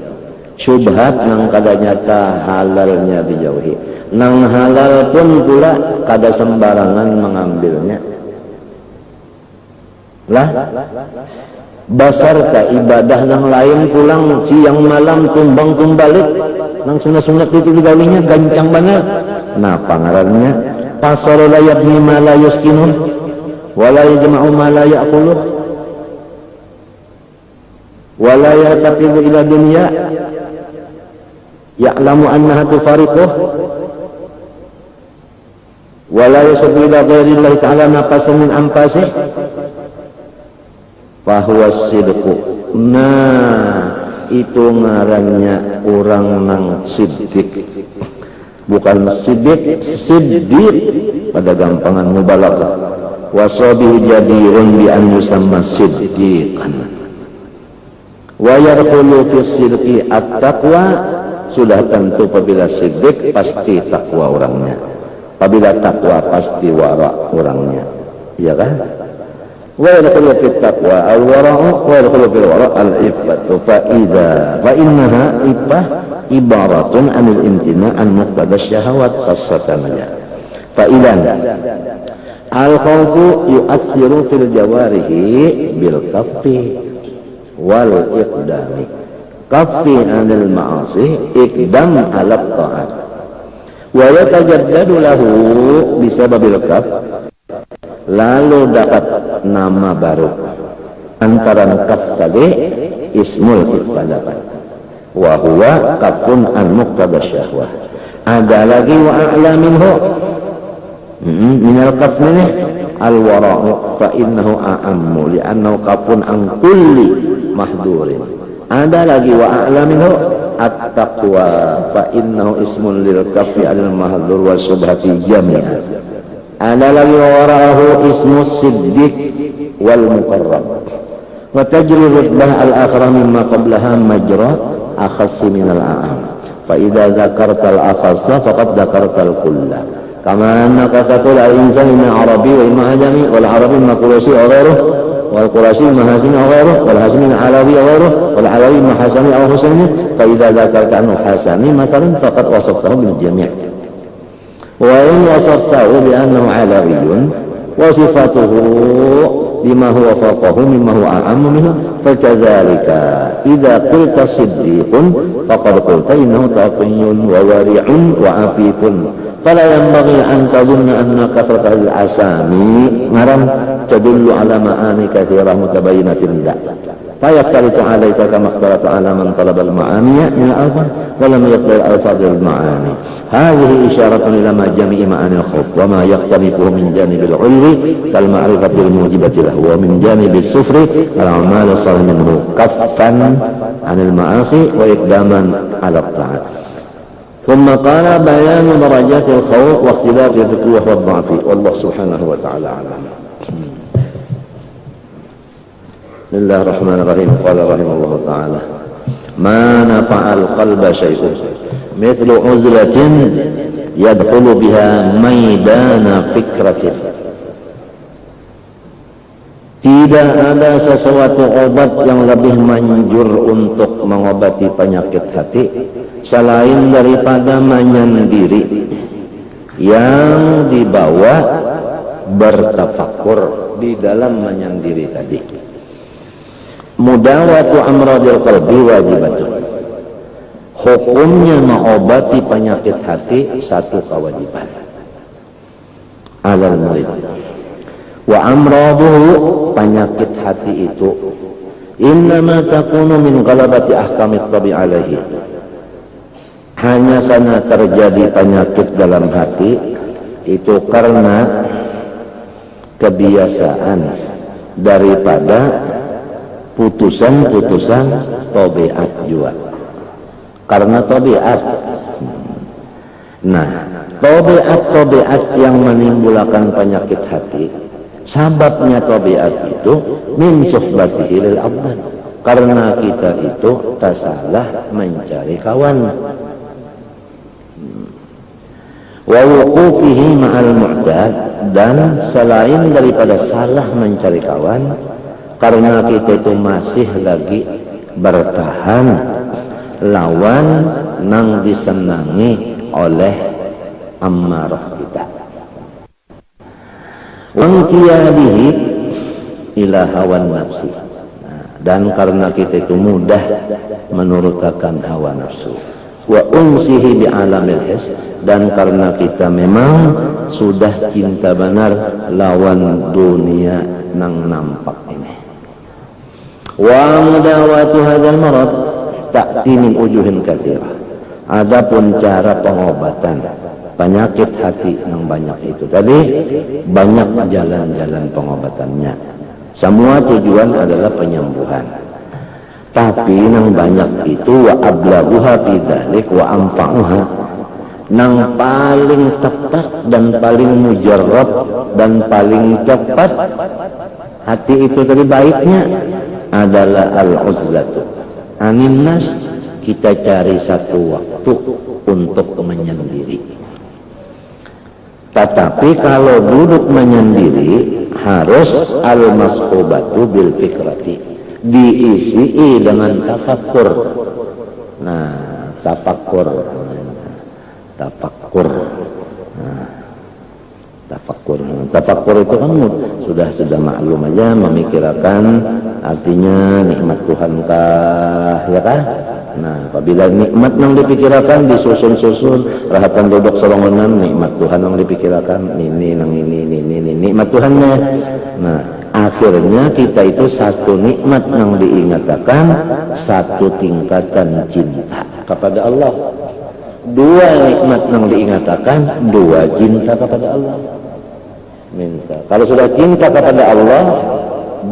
syubhat nang kada nyata halalnya dijauhi, nang halal pun pula kada sembarangan mengambilnya. Lah basarta ibadah nang lain pulang siang malam tumbang tumbalik, nang sunat-sunat itu digaulinya gancang banget. Nah pangarannya pasal la yabni ma la yuskinun wa la yajma'u ma la ya'kulu wa la yataqibu ila dunya ya'lamu annaha tufariquh wa la yasbi ila ghairillahi ta'ala nafasan min anfasih fahuwa sidqu. Nah itu ngarannya orang nang siddiq, bukan siddiq, siddiq pada gampangan mubalaghah. Wasabihi jadirun bi an yusamma siddiqan wa yarqulu fi sidqi at-taqwa, sudah tentu apabila siddiq pasti takwa orangnya, apabila takwa pasti wara orangnya, iya kan? Wa yadkhulu fit taqwa al-wara'u wa yadkhulu fil wara' al-iffatu fa innaha iffah ibaratun anil imtina' an muqtada syahawat khassatan ya. Fa idan al-khawfu yu'athiru fil jawarihi bil kaffi wal iqdami, kaffi anil ma'asi iqdam ala ta'at wa yatajaddadu lahu bisababil kaff, lalu dapat nama baru antara kaf tadi ismul iqtadakan wa huwa kafun an muqtada syahwah. Ada lagi wa a'la minhu minal kaf ini al-wara'u fa innahu a'ammu li'annahu kafun an kulli mahdurin. Ada lagi wa a'la minhu at-taqwa fa innahu ismun lil kafi al-mahdur wa subhati jami'an. Ada lagi wara'ahu ismu siddiq wal mukarram wa tajri ridbah al-akhra mimma qablaha majra akhassi minal a'am. Fa idza dzakarta al-akhassa faqad dzakarta al-kulla kama annaka taqul al-insan inna arabi wa imma ajami wal arabi imma qurayshi wa ghairuhu wal qurayshi imma hasimi wa ghairuhu wal hasimi alawi wa ghairuhu wal alawi imma hasani aw husaini. Fa idza dzakarta anhu hasani matalan faqad wasaftahu bil jami'. Wa in wasaftahu bi annahu alawiyyun wa sifatuhu bima huwa fawqahu mimma huwa a'ammu minhu fakadzalika idza qulta siddiqun faqad qulta innahu taqiyyun wa wari'un wa afifun fala yanbaghi an tadhunna anna kathrata al-asami maran tadullu ala ma'ani katsirah mutabayyinatin la فيختلط عليك كما اختلط على من طلب المعاني من الألفاظ ولم يقبل الألفاظ المعاني هذه إشارة إلى ما جميع معاني الخوف وما يقترفه من جانب العلو كالمعرفة الموجبة له ومن جانب السفر الأعمال الصالحة منه كفا عن المعاصي وإقداما على الطاعات ثم قال بيان درجات الخوف واختلاف القوة والضعف والله سبحانه وتعالى أعلم. Bismillahirrahmanirrahim. Qala rahimahullah ta'ala ma nafa'al qalba syai'un mithlu uzlatin yadkhulu biha maidana fikratin. Tidak ada sesuatu obat yang lebih manjur untuk mengobati penyakit hati selain daripada menyendiri yang dibawa bertafakkur di dalam menyendiri tadi. Mudawatu amradil qalbi wajibatun. Hukumnya mengobati penyakit hati satu kewajiban. Alal murid. Wa amraduhu penyakit hati itu innama takunu min ghalabati ahkamit tabi alaihi. Hanya saja terjadi penyakit dalam hati itu karena kebiasaan daripada putusan-putusan tabiat juga. Karena tabiat. Nah, tabiat yang menimbulkan penyakit hati, sebabnya tabiat itu min suhbatihi lil abdan. Karena kita itu tak salah mencari kawan. Wa wuqufihi ma'al mu'tad, dan selain daripada salah mencari kawan, karena kita itu masih lagi bertahan lawan nang disenangi oleh amarah kita. Wangkiyadihi ila hawan nafsi. Dan karena kita itu mudah menurutakan hawa nafsu. Wa unsihi bi alamil his, dan karena kita memang sudah cinta benar lawan dunia nang nampak ini. Wa mudawatu hadzal marad ta'ti min ujuhin katsirah. Adapun cara pengobatan penyakit hati yang banyak itu tadi, banyak jalan-jalan pengobatannya. Semua tujuan adalah penyembuhan. Tapi yang banyak itu wa ablaghuha fi dzalik wa anfa'uha, yang paling tepat dan paling mujarrab dan paling cepat hati itu tadi baiknya adalah al-uzlatu anin nas. Kita cari satu waktu untuk menyendiri. Tetapi kalau duduk menyendiri harus al-masqubatu bil fikrati, diisi dengan tafakkur. Nah, tafakkur. Tafakkur itu kan sudah maklum aja, memikirkan artinya nikmat Tuhan kah, ya kan? Nah, apabila nikmat yang dipikirkan disusun-susun, rahatan duduk selongonan, nikmat Tuhan yang dipikirkan, ini nikmat Tuhannya. Nah, akhirnya kita itu satu nikmat yang diingatkan, satu tingkatan cinta kepada Allah. Dua nikmat yang diingatkan, dua cinta kepada Allah. Minta. Kalau sudah cinta kepada Allah,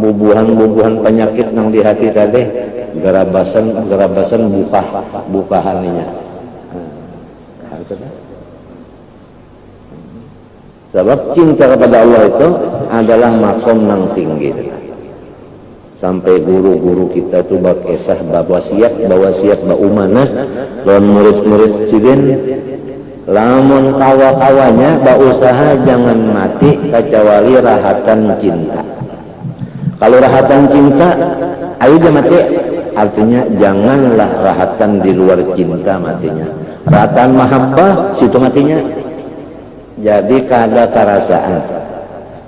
bubuhan-bubuhan penyakit yang di hati tadi gerabasan buka haninya. Sebab cinta kepada Allah itu adalah makom yang tinggi. Sampai guru-guru kita itu berkisah bawa siap umanah lawan murid-murid cidin, lamun kawa-kawanya berusaha jangan mati kecuali rahatan cinta. Kalau rahatan cinta ayo dia mati, artinya janganlah rahatan di luar cinta matinya. Rahatan mahabbah situ matinya. Jadi kada tarasaan,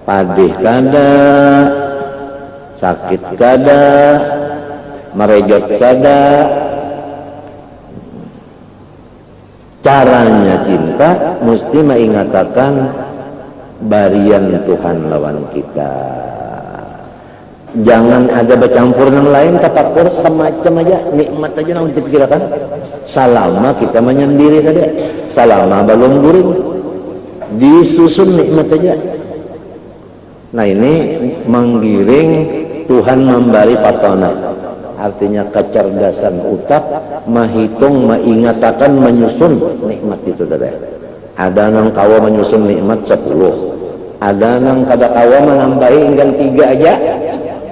padih kada, sakit kada, merejot kada. Caranya cinta mesti mengatakan barian Tuhan lawan kita. Jangan ada bercampur yang lain, tapakur semacam aja, nikmat aja yang dipikirkan. Salama kita menyendiri tadi, salama belum guring, disusun nikmat aja. Nah ini menggiring Tuhan memberi fatona, artinya kecerdasan utak, menghitung, mengingatakan, menyusun nikmat itu tadi. Ada nang kawa menyusun nikmat 10, ada nang kada kawa menambahi hingga 3 aja.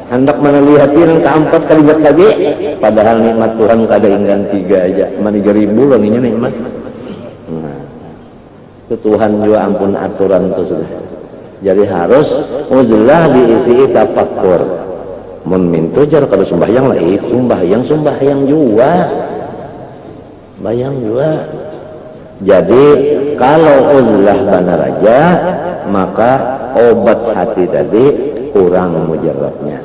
Hendak menelihati yang keempat kalimat lagi, padahal nikmat Tuhan kada inggan 3 aja, mani 1000 laninya nikmat. Nah, itu Tuhan juga ampun aturan itu sudah. Jadi harus uzlah diisi tafakkur. Mun mintu jar kalau sembahyang lah sembahyang juga. Bayang juga. Jadi kalau uzlah benar aja, maka obat hati tadi kurang mujarabnya.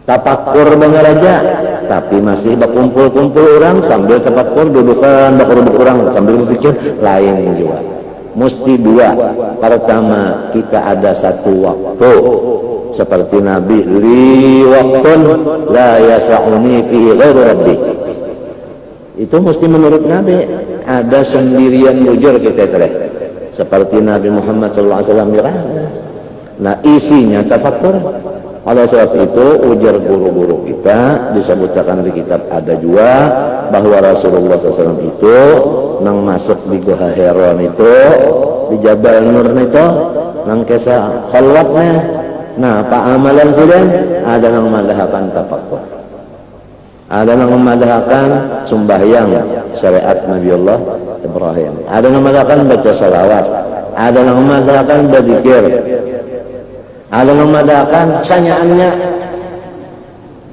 Tapakur benar aja, tapi masih berkumpul-kumpul orang sambil tapakur, dudukan bakur-bakur orang sambil berpikir, lain juga. Mesti 2. Pertama, kita ada satu waktu seperti Nabi, li waktun la yasa'uni fihi ghairu rabbi. Itu mesti menurut Nabi, ada sendirian jujur kita tereh. Seperti Nabi Muhammad SAW ya. Nah isinya tafakur. Oleh sebab itu ujar guru-guru kita disebutkan di kitab ada juga bahwa Rasulullah SAW itu nang masuk di Gua Heron itu di Jabal Nur itu nang kisah khalwatnya. Nah pak amalan sudah ada nang madhahakan tafakur, ada nang memadahkan sembahyang syariat Nabi Allah Ibrahim, ada nang memadahkan baca salawat, ada nang memadahkan berzikir, ada yang memadahkan sanyaannya.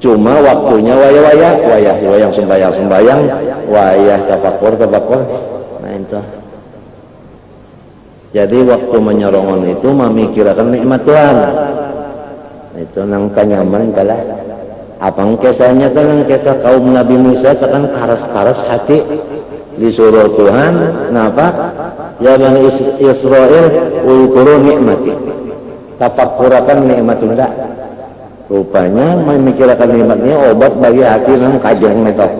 Cuma waktunya wayah sembayang, wayah tafakur. Nah itu. Jadi waktu menyorongan itu memikirkan nikmat Tuhan. Itu nang tanyaman kalah. Apang kisahnya kan nang kisah kaum Nabi Musa kan karas-karas hati disuruh Tuhan. Kenapa? Ya Bani Israel ulkuru nikmati. Tafakurakan nikmat Tunda. Rupanya memikirkan nikmatnya obat bagi hati yang kajang metok.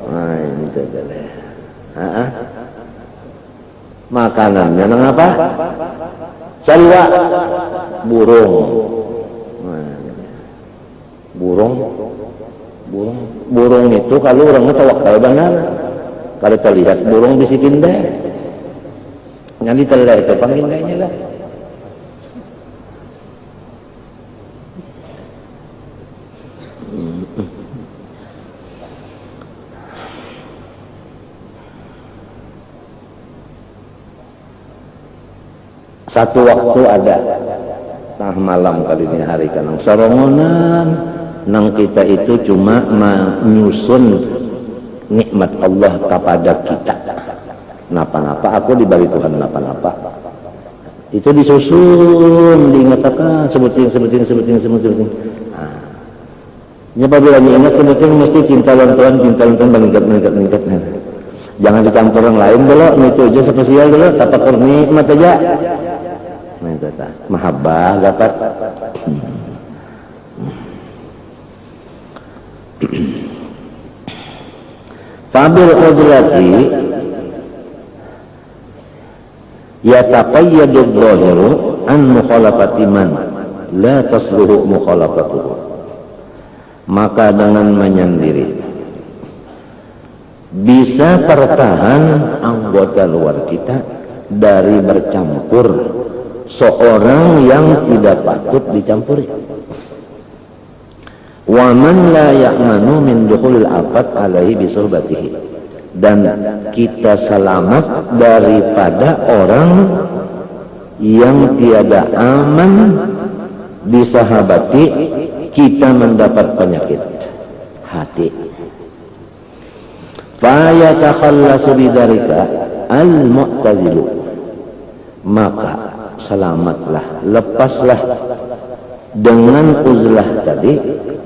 Nah itu adalah makanannya nang apa? Salwa, burung. Burung itu kalau orangnya tawakal benar, kalau terlihat burung bisikin deh. Nanti terlihat itu pangindahnya lah. Satu waktu ada tengah malam kali ini hari kanang sarongonan nang kita itu cuma menyusun nikmat Allah kepada kita. Napa-napa aku diberi Tuhan napa-napa. Itu disusun, diingatkan sebutin. Nah, apabila ingat penting mesti cinta lawan Tuhan meningkat. Jangan dicampur yang lain dulu, itu aja spesial dulu, tapakur nikmat aja. Nah itu mahabbah dapat. Fabil uzlati yataqayyadu adh-dhahiru an mukhalafati man la tasluhu mukhalafatuhu. Maka dengan menyendiri bisa tertahan anggota luar kita dari bercampur seorang yang tidak patut dicampuri. Wa man la ya'manu min dukhulil afat alaihi bisuhbatihi. Dan kita selamat daripada orang yang tiada aman disahabati kita mendapat penyakit hati. Fa yatakhallasu bidzalika al-mu'tazilu. maka selamatlah, lepaslah dengan uzlah tadi,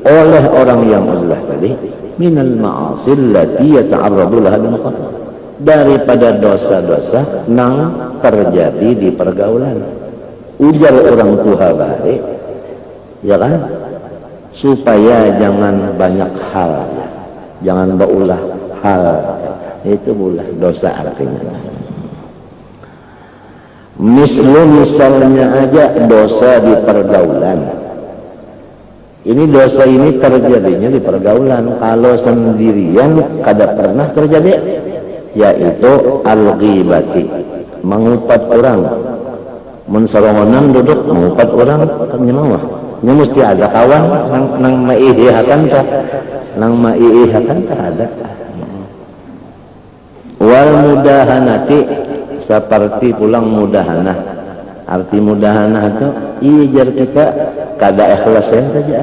oleh orang yang uzlah tadi, minal ma'asil lati yata'arradu laha daripada dosa-dosa yang terjadi di pergaulan. Ujar orang tua balik, ya kan, supaya jangan banyak hal, jangan berulah hal, itu ulah dosa artinya. Misalnya aja dosa di pergaulan. Ini dosa ini terjadinya di pergaulan. Kalau sendirian kada pernah terjadi, yaitu al-ghibati, mengupat orang. Mensarongonan duduk mengupat orang kan nyemawah. Nya mesti ada kawan nang maihihakan ta, nang maihihakan ta ada. Wal mudahanati, seperti pulang mudahanah. Arti mudahanah itu ijar kita kada ikhlas saja.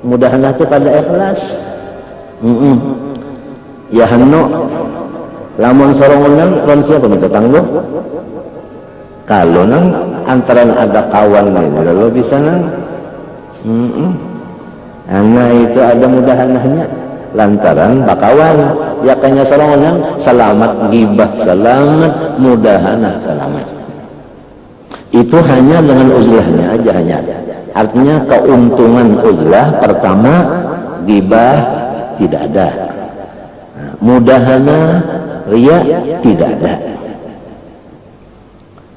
Mudahanah itu kada ikhlas. Ya hanno lamun sorongan ron siapa minta tangguh. Kalau nang antara ada kawan ini lalu bisa nang karena itu ada mudahanahnya lantaran bakawan ya kanya sorongan selamat gibah selamat mudahanah selamat. Itu hanya dengan uzlahnya aja, hanya artinya keuntungan uzlah pertama gibah tidak ada, mudahana riya tidak ada.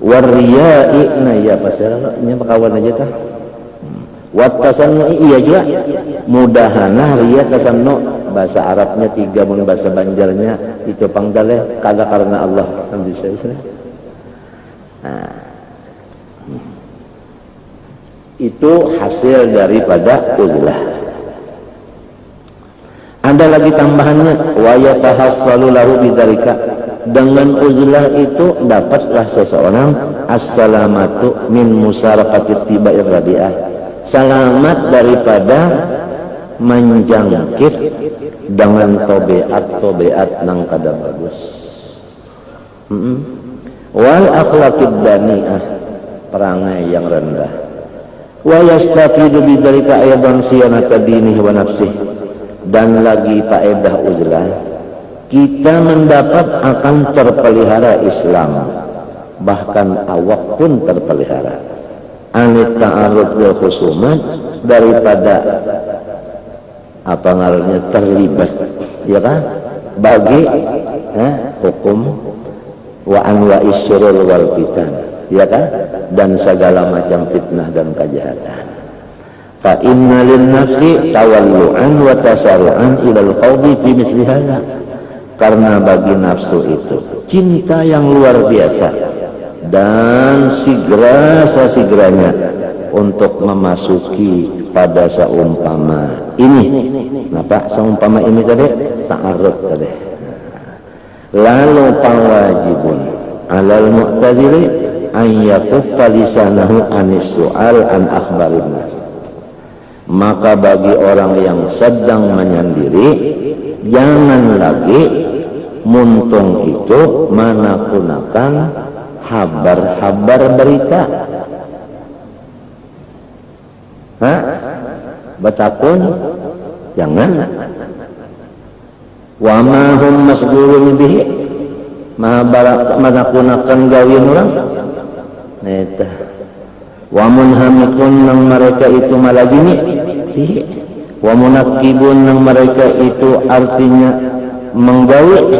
Wariya'i nah ya pasarnya bakawan aja kah. Wattasannu iya juga mudahana riya tasannu bahasa Arabnya 3 mun bahasa Banjarnya itu pangdale kada karena Allah kan bisa. Nah, itu hasil daripada uzlah. Ada lagi tambahannya wa yatahassalu lahu bidzalika, dengan uzlah itu dapatlah seseorang as-salamatu min musaraqati tiba'ir radi'ah, selamat daripada menjangkit dengan tobeat nang kada bagus. Wal akhlaqid dani'ah, perangai yang rendah. Wa yastafidu bidzalika aidan siyanata dinihi wa nafsihi, dan lagi faedah uzlah kita mendapat akan terpelihara Islam, bahkan awak pun terpelihara anit ta'arud wal khusumat, daripada apa ngarannya terlibat ya kan bagi hukum wa anwa'is syurur wal fitan ya kan, dan segala macam fitnah dan kejahatan. Fa inna lin nafsi tawallu'an wa tasarru'an ilal khawdi fi mithli hadza, karena bagi nafsu itu cinta yang luar biasa dan segeranya untuk memasuki pada seumpama ini. Napa seumpama ini tadi? Ta'arud tadi. Lalu pawajibun alal mu'tazili an yakuffa lisanahu anis su'al an akhbarin nas, maka bagi orang yang sedang menyendiri jangan lagi muntung itu menakunakan habar-habar berita. Betapun jangan. Wa ma hum masghulun bihi, menakunakan gawin orang neta. Wa munhamikun nang mereka itu malazimi bihi, wa munakibun nang mereka itu artinya menggawi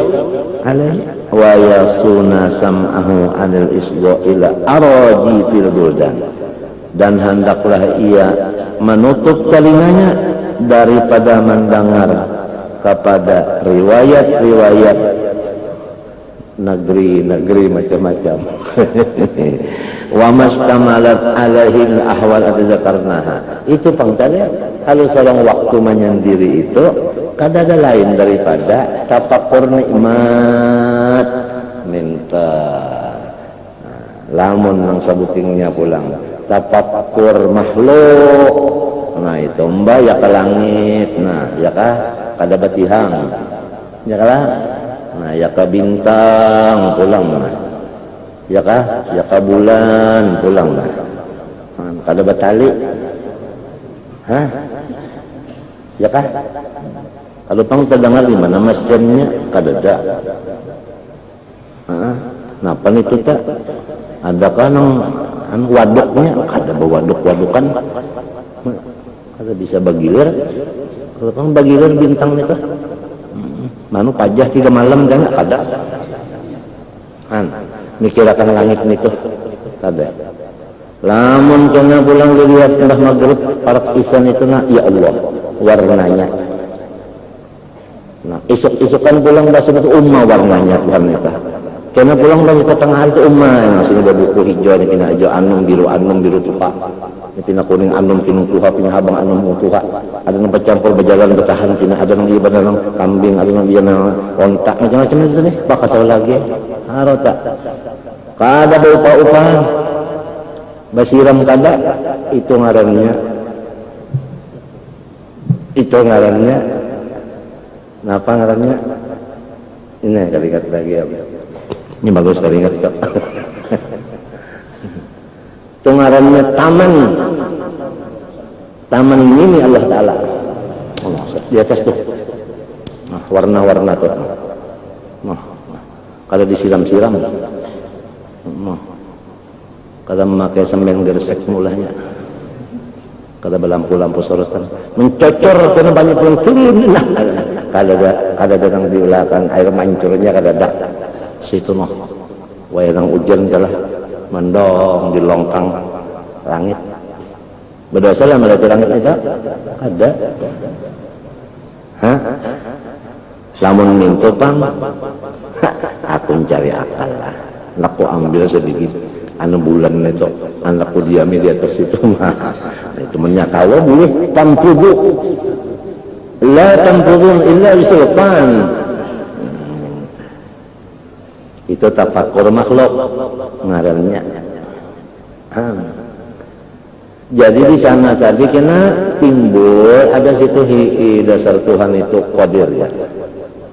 alaihi, wa yasuna sam'ahu anil isgo ila aradi fil buldan, dan hendaklah ia menutup telinganya daripada mendengar kepada riwayat-riwayat negeri-negeri macam-macam. Wa mastamalat alaihi al-ahwal adzakarnaha, itu pangtanya kalau seorang waktu menyendiri itu kada ada lain daripada tafakur nikmat minta lamun nang sabutingnya pulang tafakur makhluk. Nah itu mbak ya ke langit, nah ya kah kada batihang ya kah, nah ya ke bintang pulang, nah ya kah bulan pulang lah kada batali ya kah kalau pang terdengar di mana mesinnya kada ada napa itu tak adakah nang waduknya kada bawaduk-wadukan kada bisa bagilir kalau pang bagilir bintang itu manu pajah 3 malam kan kada mikirakan langit itu kada lamun kena pulang dilihat tengah maghrib parak isan itu ya Allah warnanya isuk-isukan pulang basah itu warnanya Tuhan itu kena pulang dari tengah hari itu yang masih ada buku hijau ini pina hijau anum biru tuha ini pina kuning anum kinung tuha pina habang anum tuha ada yang bercampur berjalan bertahan pina ada yang ibadah ng kambing ada yang biar ontak macam-macam itu nih bakal saya lagi harota kada berupa-upahan basiram kada itu ngarannya kenapa ngarannya ini keringat lagi ya ini bagus keringat kok itu ngarannya taman ini Allah Ta'ala di atas tuh warna-warna tuh kalau disiram-siram kada memakai semen gersek mulanya kada berlampu-lampu sorotan mencocor karena banyak yang turun kada datang diulakan air mancurnya kada ada situ wayang hujan kalah mendong di longkang langit berdosa lah melihat langit itu ada lamun minto pang aku mencari akal lah aku ambil sedikit bulan itu anakku diami di atas itu itu menyakawa boleh tampudu la tampudun illa bisultan itu tafakur makhluk ngarannya jadi di sana tadi kena timbul ada situ dasar Tuhan itu qadir ya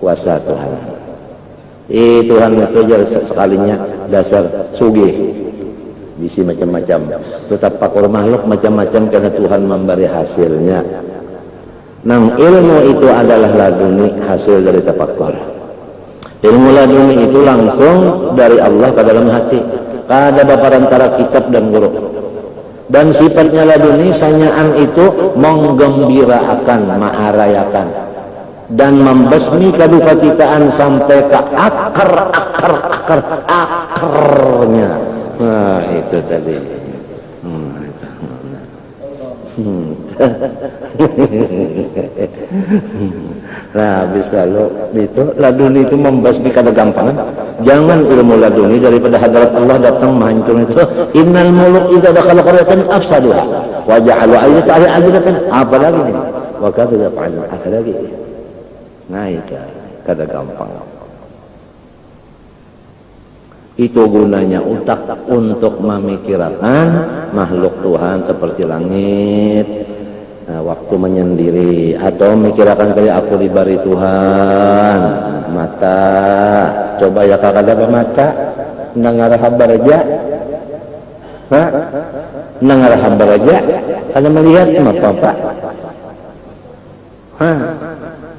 kuasa Tuhan Tuhan itu sekalinya dasar sugih bisi macam-macam tetap pakur makhluk macam-macam karena Tuhan memberi hasilnya nang ilmu itu adalah laduni hasil dari tafakur ilmu laduni itu langsung dari Allah ke dalam hati kada baparan antara kitab dan guru dan sifatnya laduni sanyaan itu menggembirakan maharayakan dan membasmi kedukacitaan sampai ke akarnya. Nah itu tadi. Nah habis lalu itu laduni itu membasmi kada gampangan. Jangan ilmu laduni daripada hadirat Allah datang menghancur itu. Innal muluk idza dakhala qaryatan afsaduha wa ja'alu ayyata azlatan apalagi ini. Wa kadza yaf'alun apalagi. Nah itu kada gampang. Itu gunanya otak untuk memikirkan makhluk Tuhan seperti langit waktu menyendiri atau memikirkan kali aku diberi Tuhan mata coba ya kakak ada mata nangar habar aja nangar habar aja kalau melihat apa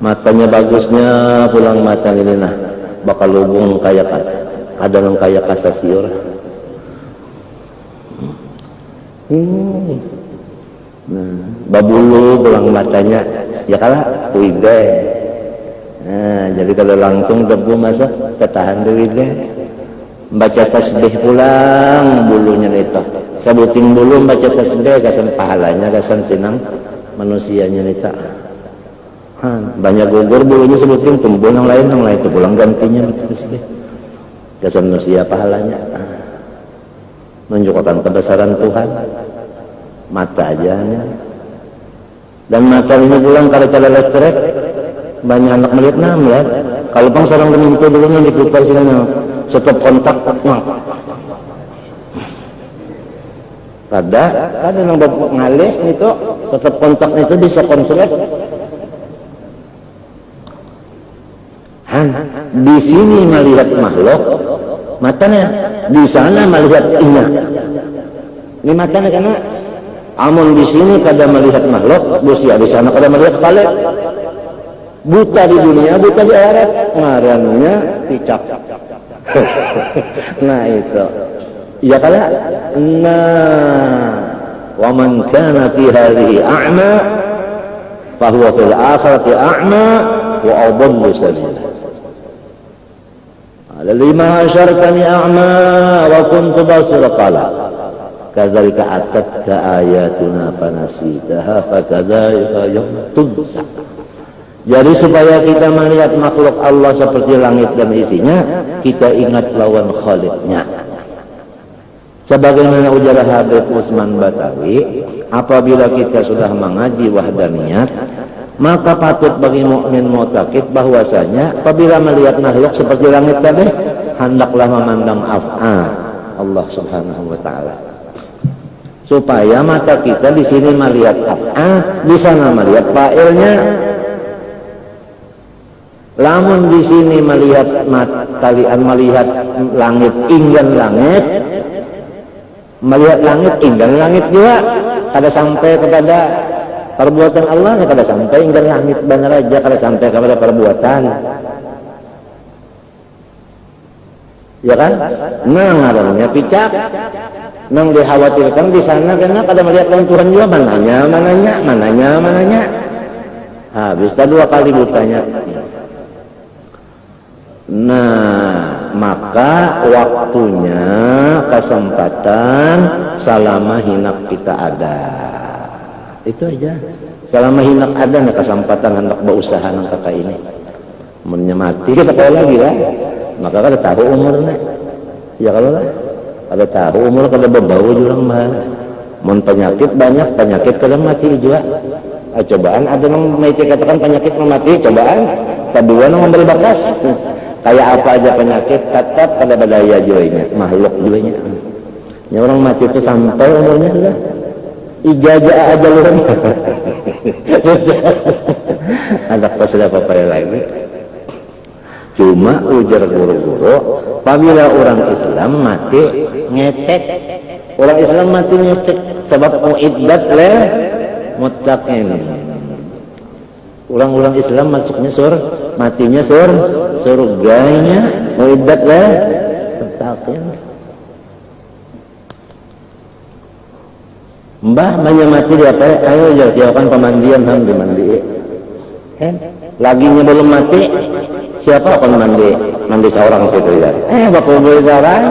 matanya bagusnya pulang mata ini nah bakal lubung kayak ada yang kayak kasasior babulu pulang matanya ya kalah wide jadi kalau langsung debu masa ketahan di wide baca tasbih pulang bulunya nita sabuting bulu baca tasbih kasan pahalanya kasan sinang manusianya nita banyak gugur bulunya sebutin tumbuh yang lain itu pulang gantinya baca tasbih kasan manusia pahalanya menunjukkan kebesaran Tuhan mata aja dan mata ini pulang kalau cara listrik banyak anak melihat ya kalau bang sarang geminku dulunya diputar sini stop kontak ada yang bapak ngalih itu stop kontak itu bisa konslet di sini melihat makhluk matanya di sana melihat ingat. Ini matanya karena amun di sini kada melihat makhluk, di sana kada melihat khalik. Buta di dunia, buta di akhirat, ngarannya picak. Nah itu. Ya kala. Nah, wa man kana fi hadhihi a'ma fa huwa fil akhirati a'ma wa adallu sabila. Lima hasyartani a'ma wa kuntu basira qala kadzalika atatka ayatuna fanasitaha fakadzalika yawma tunsa. Jadi supaya kita melihat makhluk Allah seperti langit dan isinya, kita ingat lawan Khaliknya. Sebagaimana ujar Habib Usman Batawi, apabila kita sudah mengaji wahdaniyat, maka patut bagi mukmin mu'taqid bahwasanya apabila melihat makhluk seperti langit tadi, hendaklah memandang af'al Allah Subhanahu wa taala. Supaya mata kita di sini melihat af'al, di sana melihat fa'ilnya. Lamun di sini melihat kalian melihat langit, inggan langit, melihat langit, inggan langit juga, kada sampai kepada perbuatan Allah, kada sampai inggan langit benar aja, kada sampai kepada perbuatan, ya kan? Nah ngarannya picak, nang dikhawatirkan di sana karena kada melihat Tuhan juga, mananya. Habis tadi 2 kali butanya. Nah, maka waktunya, kesempatan selama hinak kita ada. Itu aja. Selama hinak ada, nah kesempatan hendak berusaha nang kakak ini. Menyemati kita kalau lagi lah. Maka kada tahu umurnya. Ya kalau lah. Kada tahu umur kada berbau jurang mah. Mun penyakit banyak, penyakit kada mati juga. Cobaan ada nang mati katakan penyakit memati, cobaan. Kedua nang memberi bakas. Kayak apa aja penyakit tetap pada badaya juanya, makhluk juanya. Ya orang mati itu sampai umurnya sudah ijazah aja lu. Ada pasal apa lagi? Cuma ujar guru-guru, apabila orang Islam mati ngetek, orang Islam mati ngetek sebab muiddat leh muttaqin. Orang-orang Islam masuknya matinya surganya muiddat lah muttaqin. Mbah banyak mati di apa? Ayo jauhkan pemandian ham dimandi. Laginya belum mati, siapa akan mandi seorang situ ya? Bapak boleh seorang.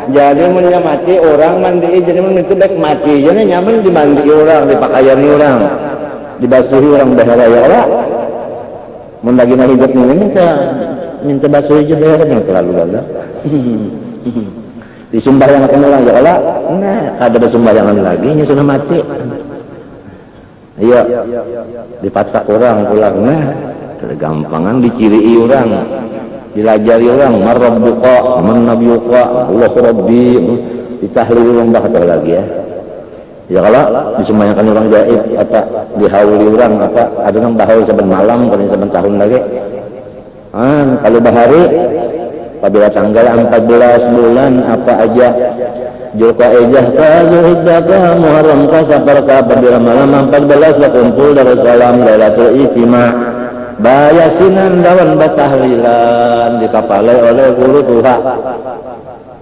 Jadi mulai mati orang mandi, jadi itu baik mati. Jadi nyaman dimandi orang, dipakaiani orang, dibasuhi orang bahaya ya Allah. Mendagina hidup ini minta basuh aja bayar yang terlalu galak. Disumbayangkan orang ya Allah. Nah, kada bersumbayangan lagi, nya sudah mati. Iya, dipatak orang pulang. Nah, tergampangan diciri orang, dilajari orang. Marabbuka, man nabiyuka, Allah Rabbi, ditahlil orang bakal lagi ya. Ya kalau disumbayangkan orang gaib atau dihauli orang apa ada yang bahaul saben malam paling saben tahun lagi. Kalau bahari apabila tanggal 14 bulan apa aja Zulqa'dah ka Zulhijjah ka Muharram ka Safar ka apabila malam 14 berkumpul Darussalam Lailatul Ijtima' bayasinan dawan batahlilan dikapalai oleh guru Tuhan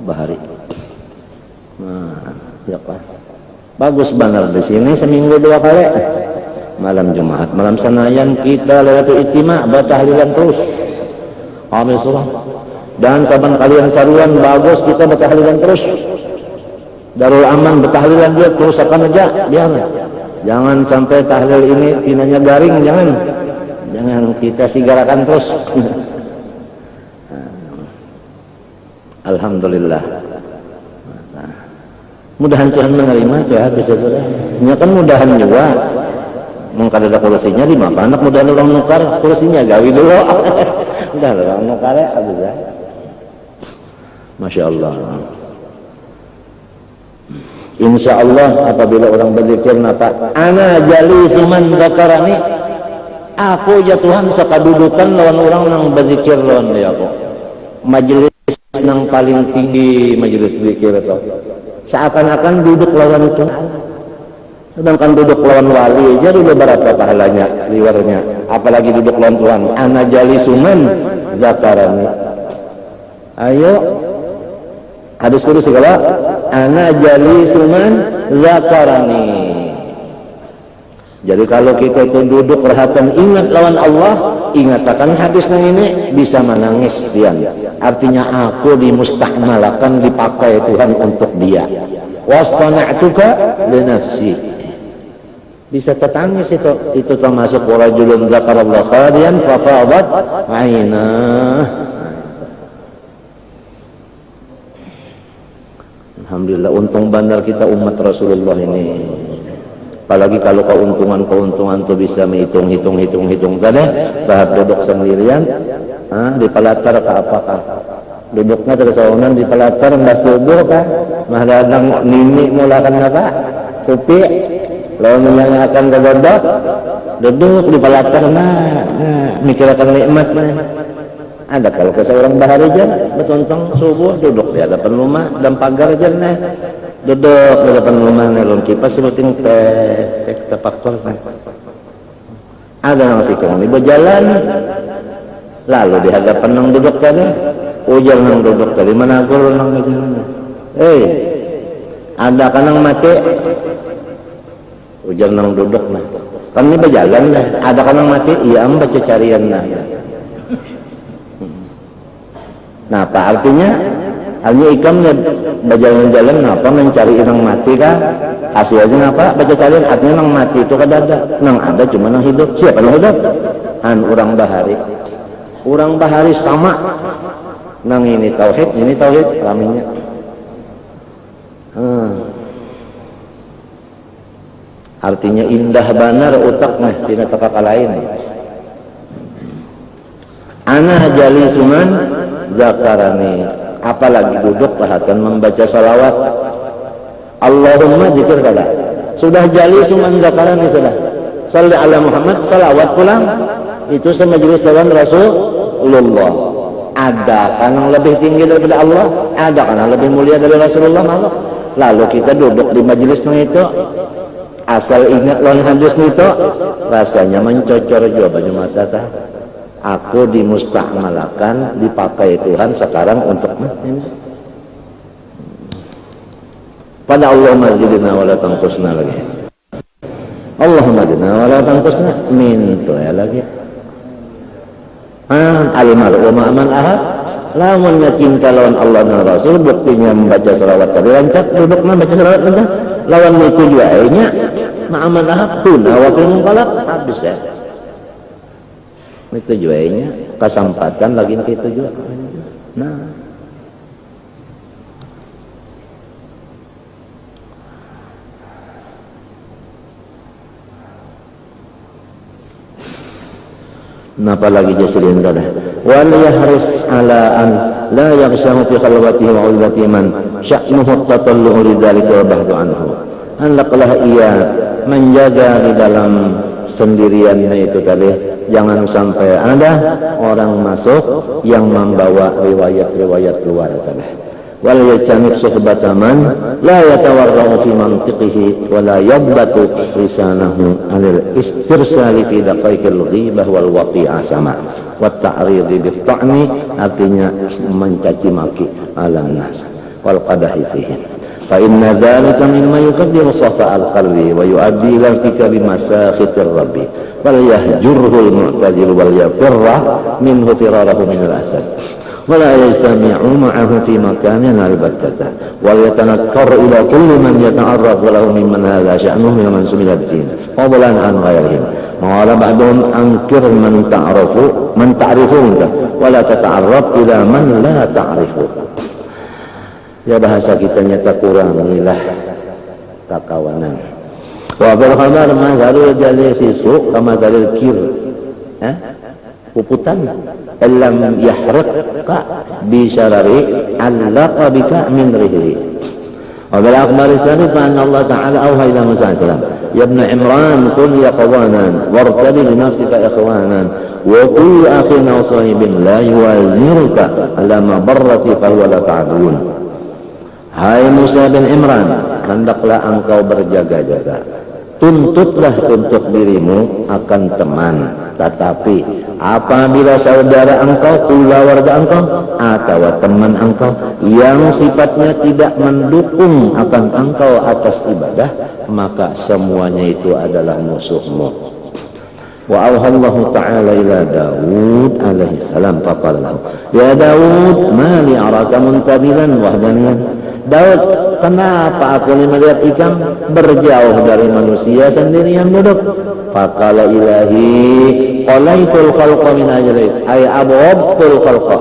bahari. Nah, ya Pak. Bagus benar di sini seminggu 2 kali. Malam Jumat, malam Senayan kita Lailatul Ijtima' batahlilan terus. Amin surah. Dan saban kalian saruan bagus kita batahlilan terus. Darul Aman batahlilan dia kerusakan aja biar. Jangan sampai tahlil ini tinanya garing, jangan. Jangan kita sigarakan terus. Alhamdulillah. Mudahan Tuhan menerima ya bisa sudah. Nya kan mudahan juga. Mungkin ada kursinya di mana? Anak mudahan orang nukar kursinya gawi dulu. Udah orang nukar ya bisa. Masya Allah. Insya Allah apabila orang berzikir napa ana jalisuman dzakarani, aku ya Tuhan sakadudukan lawan orang yang berzikir lawan ya aku. Majelis nang paling tinggi majelis zikir itu. Seakan-akan duduk lawan Tuhan. Sedangkan duduk lawan wali aja dulu berapa pahalanya, liwarnya. Apalagi duduk lawan Tuhan. Ana jalisuman zakarani. Ayo. Hadis kursi kalau ana jalisuman zakarani. Jadi kalau kita itu duduk perhatian ingat lawan Allah, ingatakan hadis yang ini bisa menangis dia. Artinya aku dimustahmalakan, dipakai Tuhan untuk dia. Wastana'tuka li nafsi. Bisa tertangis itu termasuk rajulun zakarallahu khalian fa fadat 'ainah. Alhamdulillah untung bandar kita umat Rasulullah ini. Apalagi kalau keuntungan itu bisa hitung tadi, bahas duduk sendirian, di palatar ke apakah? Duduknya tersaunan di palatar, mbak subuh kah? Mahadang nini mulakan apa? Tupi, lalu menyanyikan kedodok, duduk di palatar, mikirkan nikmat ada kalau ke seorang bahari jan, betuntang subuh duduk di hadapan rumah dan pagar jan duduk di depan rumah nelon kipas sebuting teh tepaktor ada yang masih kurang ibu jalan lalu di hadapan nang duduk tadi ujar nang duduk tadi mana guru nang jalan ada kanang mati ujar nang duduk nah kan ini berjalan lah ada kanang mati iya baca carian nah apa artinya hanya ikamnya berjalan-jalan apa mencari orang mati kah hasilnya apa baca carian artinya nang mati itu kan ada nang ada cuma nang hidup siapa nang hidup orang bahari sama nang ini tauhid kelaminnya artinya indah banar utaknya tidak teka lain ana jalisuman zakarani apalagi duduk perhatian membaca salawat Allahumma zikir kada sudah jalisuman zakarani sudah salli ala Muhammad salawat pulang itu semajelis lawan Rasulullah ada kan yang lebih tinggi daripada Allah ada kan yang lebih mulia dari Rasulullah malah lalu kita duduk di majelisnya itu asal ingat lawan hadis itu rasanya mencocor juga baju mata tak aku dimustahmalakan dipakai Tuhan sekarang untuk ini pada Allahumma zidna wa la tanqusna lagi Allahumma zidna wa la tanqusna mintu ya lagi al-mar'u ma'aman ahad lamun cinta lawan Allah dan Rasul buktinya membaca salawat tadi lancar duduknya membaca salawat lancar lawan itu juainya ma'aman ahad puna wakil mengkolak habis ya itu juainya kesempatan lagi itu juga nah napa lagi jasirin kada wal yahris ala an la yaghshamu fi khalwatihi wa ulati man sya'nuhu tatallu'u lidzalika wa bahdu anhu hendaklah ia menjaga di dalam sendiriannya itu tadi jangan sampai ada orang masuk yang membawa riwayat-riwayat luar tadi wal yajtanib suhbataman la yatawarra'u fi mantiqihi wa la yabatu lisanahu anil istirsali fi daqaiqil ghibah wal wati'ah sama wa ta'ridi bit ta'ni artinya mencaci maki ala nas wal qadahi fihim fa inna dzalika mimma yukaddiru safa'al qalbi wa yu'addi ila irtikabi masakhitir rabbi wal yahjurhu al mu'tazil wal yafirra minhu firarahu min al asad ولا يجتمعوا معه في مكان البتة وليتنكر إلى كل من يتعرف له ممن هذا شأنه ومن سمي الدين فضلا عن غيرهم وقال بعضهم أنكر من تعرفه ولا تتعرف إلى من لا تعرفه ya bahasa kitanya tak kurangilah takawanan wa bil khabar ma garu jalisi su kama dalil kir puputan lam yahrqa bi syarari allaqa bika min rihi wa bil akhbar sari fa anna Allah ta'ala awha ila Musa salam ya ibn Imran kun yaqwanan wartabi li nafsika ikhwanan wa kullu akhin aw sahibin la yuwaziruka ala mabarrati fa huwa laka aduun. Hai Musa bin Imran, hendaklah engkau berjaga-jaga, tuntutlah untuk dirimu akan teman, tetapi apabila saudara engkau, keluarga engkau atau teman engkau yang sifatnya tidak mendukung akan engkau atas ibadah, maka semuanya itu adalah musuhmu. Wa auhallahu ta'ala ila Daud alaihi salam faqala lahu ya Daud ma li araka muntabilan wahdaniyan. Daud, kenapa aku ini melihat ikam berjauh dari manusia sendirian duduk? Faqala ilahi qalaitul khalqa min ajlik ay abghadtul khalqa.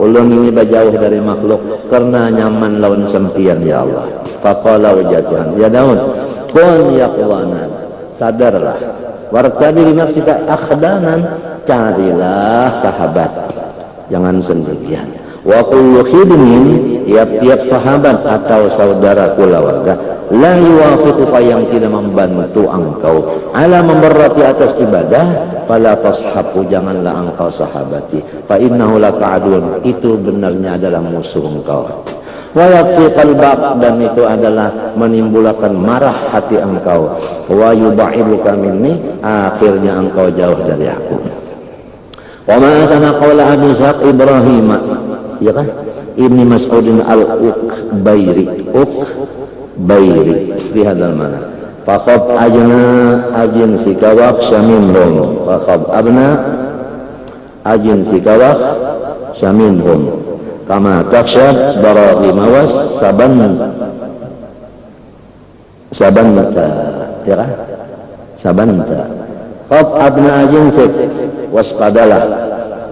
Ulun ini berjauh dari makhluk karena nyaman lawan sempian ya Allah. Faqala wajatuhan ya Daud kun yaqwana, sadarlah, wartadi li nafsika akhdanan, carilah sahabat, jangan sendirian. Wa kullu khidmin, tiap-tiap sahabat atau saudara keluarga la yuwafiquka, yang tidak membantu engkau ala memberati atas ibadah, fala tashabu, janganlah engkau sahabati, fa innahu laka adun, itu benarnya adalah musuh engkau. Wa yaqti qalbak, dan itu adalah menimbulkan marah hati engkau. Wa yubaiduka minni, akhirnya engkau jauh dari aku. Wa ma asana qawla Abi Ishaq Ibrahim, ya kan? Ibni Mas'udin al-Uqbairi fi hadal mana faqad ajna ajin sikawak syaminhum, faqad abna ajin sikawak syaminhum kama taksha daragi mawas sabanta, ya kan? Sabanta qad abna ajin sik, waspadalah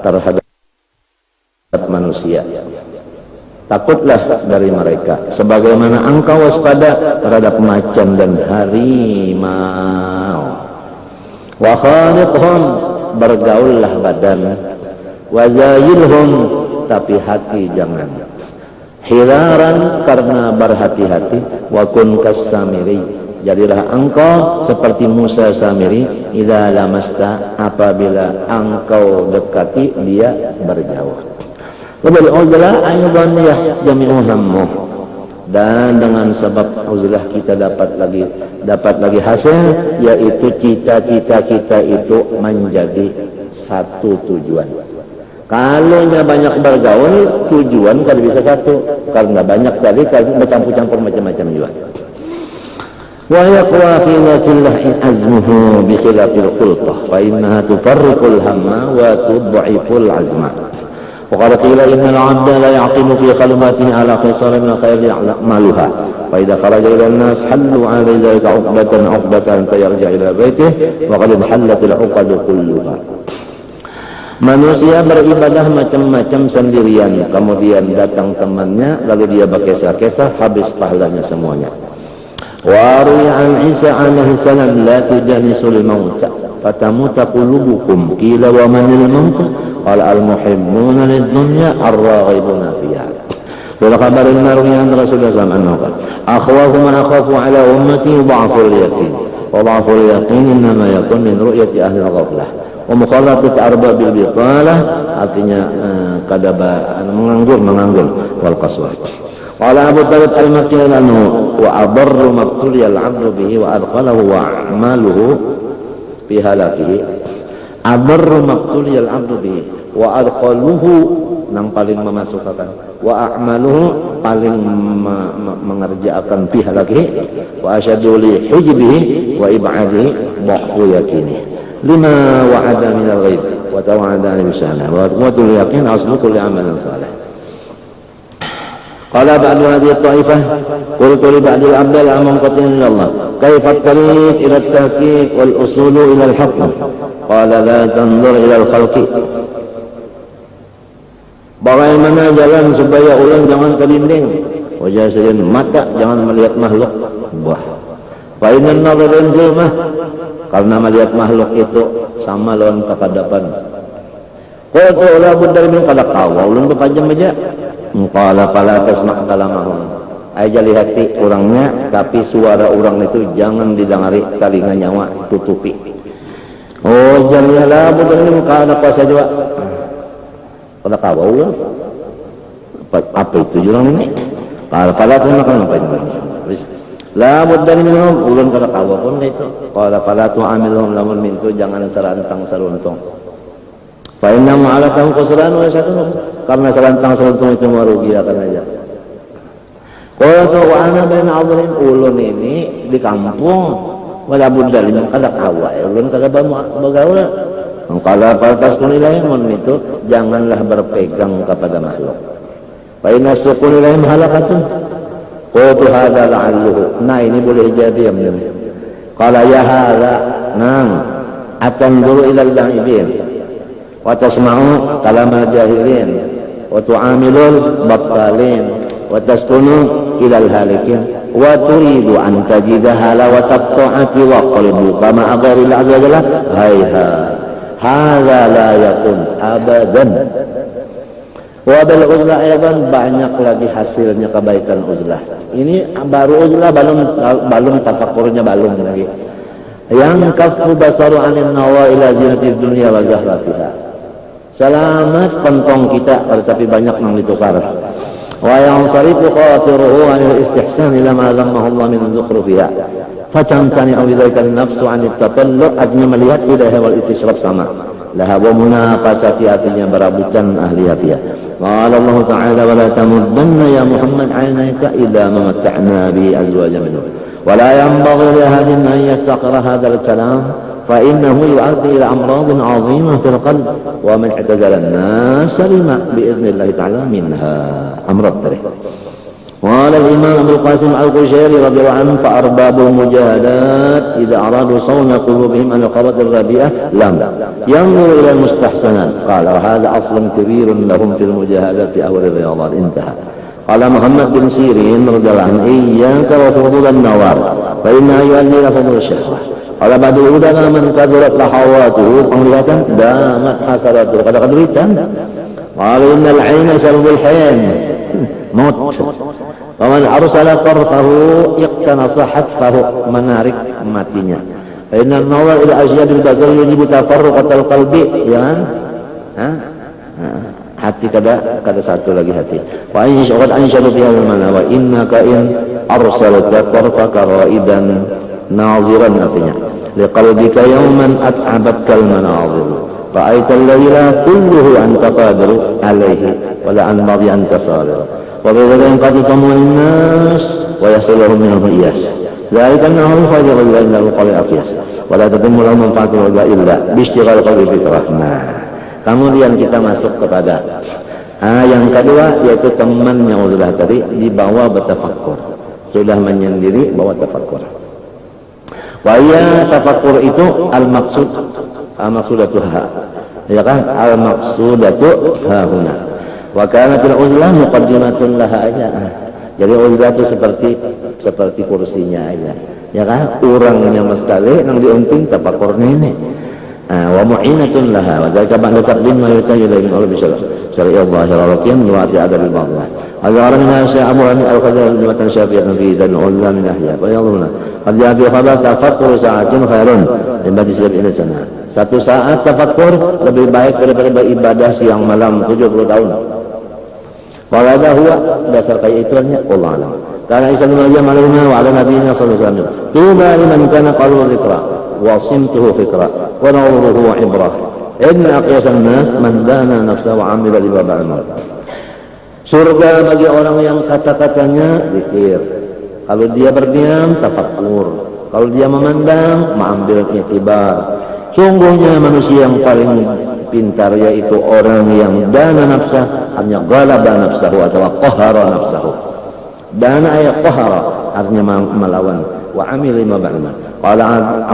terhadap manusia, takutlah dari mereka sebagaimana engkau waspada terhadap macan dan harimau. Wa khaliqhum, bergaullah badan, wa zayilhum, tapi hati jangan, hiraran, karena berhati-hati, wa kun kas-samiri, jadilah engkau seperti Musa Samiri, idza lamasta, apabila engkau dekati dia berjauh. Wabal uzlah aydan jami'u hammuh, dan dengan sebab uzlah kita dapat lagi hasil, yaitu cita-cita kita itu menjadi satu tujuan. Kalau banyak bergaul, tujuan kalau bisa satu, karena banyak tadi kalau bercampur-campur macam-macam juga. Wa yaqwa fi najillahi azmuhu bi khilafil khultah, fa innaha tufarriqul hamma wa tud'iful azma. وقال قيل إن العبد لا يعقل في خلواته على خصال من الخير يعملها، فإذا خرج إلى الناس حلوا على ذلك عقدة حتى يرجع إلى بيته وقد انحلت العقد كلها. Manusia beribadah macam-macam sendirian, kemudian datang temannya lalu dia berkesah-kesah, habis pahalanya semuanya. Wa ruya an Isa alaihi salam la tujanisul mauta fatamuta qulubukum, qila wa manil mauta qala al muhibbuna lid dunya ar-raghibuna fiha. Wa khabar al-marwi an Rasulullah sallallahu alaihi wasallam akhwafu man akhafu ala ummati dha'ful yaqin, wa dha'ful yaqin inma yakun min ru'yati ahli al-ghaflah wa mukhalatat arbabil bitalah, artinya kadaba, menganggur wal qaswah. Qala Abu Talib al-Makki anhu wa adarru maqtuli al-'abdu bihi wa adkhalahu wa a'maluhu fi halakihi. Adarru maqtuli al-'abdu bihi wa adkhaluhu, yang paling memasukkan, wa a'maluhu, paling mengerjakan fi halakihi, wa asyadu li hujbihi wa ib'adihi dha'fu yakini lima wa'ada min al-ghaib wa tawa'ada bisana wa quwwatul yaqin aslutul amalin salih. Qala ba'du hadhihi at-ta'ifah qultu li ba'dil abdal amanqatin ila Allah kaifa at-tariq ila at-tahqiq wal usul ila al-haqq, qala la tanzur ila al-khalqi, bagaimana jalan supaya ulang jangan ke dinding, wajah sering mata jangan melihat makhluk. Wah, fa inna an-nadhara zulmah, karena melihat makhluk itu sama lawan kekadapan. Qultu la budda min qad qawa ulun berpajam aja. Qala fala tasma' kalamahum, aja lihati orangnya tapi suara orang itu jangan didengari, telinga nyawa tutupi. Oh jangan lah bukan kalau puasa juga pada kawau lah apa itu jurang ini kalau pada tu makan apa itu la budda minhum ulun kada kawau pun itu kalau pada tu amilhum lamun mintu jangan serantang seruntung fa inna ma'alatan khusran wa syatun karena serantang seruntung itu merugi akan aja. Kalau tu ana baina adhrin ulun ini di kampung wala budda liman kada kawa ulun kada bagaul kalau paltas kunilaimun itu janganlah berpegang kepada makhluk fa inna suqulilahim halakatun qultu hadha la'alluhu nah ini boleh jadi yang ini qala ya hadha nang atanduru ila al-la'ibin wa tasma'u kalam al-jahilin wa tu'amilul battalin wa taskunu ila al-halikin wa turidu an tajida halawat ta'ati wa qalbuka ma'a ghairil azza wa jalla hayha hadza la yakun abadan wa bil uzlah aidan banyak lagi hasilnya kebaikan uzlah ini baru uzlah belum tafakkurnya belum lagi yang kafu basaru anin nawa ila zinatid dunya wa zahratiha selamat pentong kita tetapi banyak yang ditukar wa yansarifu khatiruhu anil istihsan ila ma zammahu Allah min zukhrufiha fatamtani'u bidzalika an-nafsu 'an at-tatallu' adnya melihat ilaiha wal itishrab sama laha wa munafasati hatinya berabutan ahli hatiya qala Allah ta'ala wa la tamuddanna ya Muhammad 'ainaka ila ma matta'na bi azwajan minhum wa la yanbaghi li ahadin an yastaqira hadha al-kalam فإنه يؤدي إلى أمراض عظيمة في القلب ومن اعتزل الناس سلم بإذن الله تعالى منها أمراض ترى قال الإمام أبو القاسم القشيري رضي الله عنه فأرباب المجاهدات إذا أرادوا صون قلوبهم عن الخبث الرديئة لم ينظروا إلى المستحسنات قال وهذا أصل كبير لهم في المجاهدات في أول الرياضات انتهى قال محمد بن سيرين رضي الله عنه إياك وفضول النوار فإنها يؤدي إلى فضول الشهوة kalau badul udana man kadurat lahawatuhu penglihatan damat hasaratuhu kada kaduritan walau innal aina salbul hayan maut waman arsala tarfahu iqtanasa hatfahu menarik matinya inna nawar ila asyadil basar yujibu tafarruqatal qalbi ya hati kada satu lagi hati wa insya'ad ansyadu fi hadzal mana wa innaka in arsalta tarfaka ra'idan naziran artinya liqalbika yawman at'abatka al-manazir ra'aita al-layla kulluhu anta qadir alayhi wa la an-madhi anta salir wa bidhalika yanqadimu an-nas wa yasluhum minhu iyas dhalika annahu fajr illa al-qalbi aqyas wa la tatimmu lahu manfaatun illa bi ishtighal qalbi bi rahmah. Kemudian kita masuk kepada yang kedua yaitu temannya uzlah tadi dibawa bertafakkur sudah menyendiri bawa tafakkur. Waya tafakkur itu al-maqsudatuha ya kan al-maqsudatu hahuna wa kanat al-uzlah muqaddimatun laha aja jadi uzlah itu seperti kursinya aja ya kan orangnya mestali nang diunting tafakkur ini wa mu'inatun laha wa dzalika ba'da taqdim ma yutayu min Allah syari'a Allah syara'akin wa adabil baghlah ada orang yang saya Abu Hanifah al-Qadar jumatan syafi'atan fi dan ulama min ahya wa yadhunna qad ja'a fi khabar tafakkur sa'atin khairun dibanding setiap ini sana satu saat tafakkur lebih baik daripada beribadah siang malam 70 tahun walada huwa dasar kayak itu nya Allah alam karena Isa bin Maryam alaihi wa ala nabiyina sallallahu alaihi wasallam tuba liman kana qalbu dhikra wa simtuhu fikra wa nawruhu ibrah inna aqyasan nas man dana nafsahu wa amila li babil amal. Surga bagi orang yang kata-katanya zikir. Kalau dia berdiam, tafakkur. Kalau dia memandang, mengambil iktibar. Sungguhnya manusia yang paling pintar yaitu orang yang dana nafsah, artinya ghalaba nafsahu atau qahara nafsahu. Dana ayat qahara artinya melawan. Wa amil ma ba'ma. Qala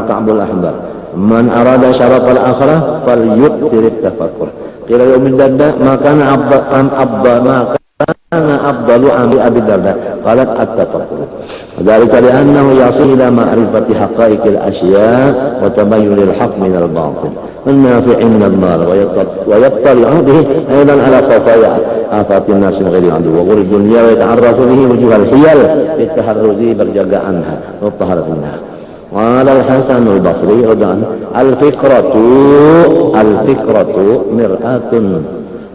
Aqabul Ahbar, man arada syarafal akhirah falyukthir at-tafakkur. Qila yaumid darda makana أنا أفضل عن أبي الدرداء قالت التفكر وذلك لأنه يصل إلى معرفة حقائق الأشياء وتبين الحق من الباطل والنافع من الضار ويطلع به أيضا على خفايا آفات الناس من غير عدو وغر الدنيا ويتعرف به وجوه الحيل بالتحرز برجاء عنها والطهارة منها Qala al-Hasan al-Basri radhiyallahu al-fikratu mir'atun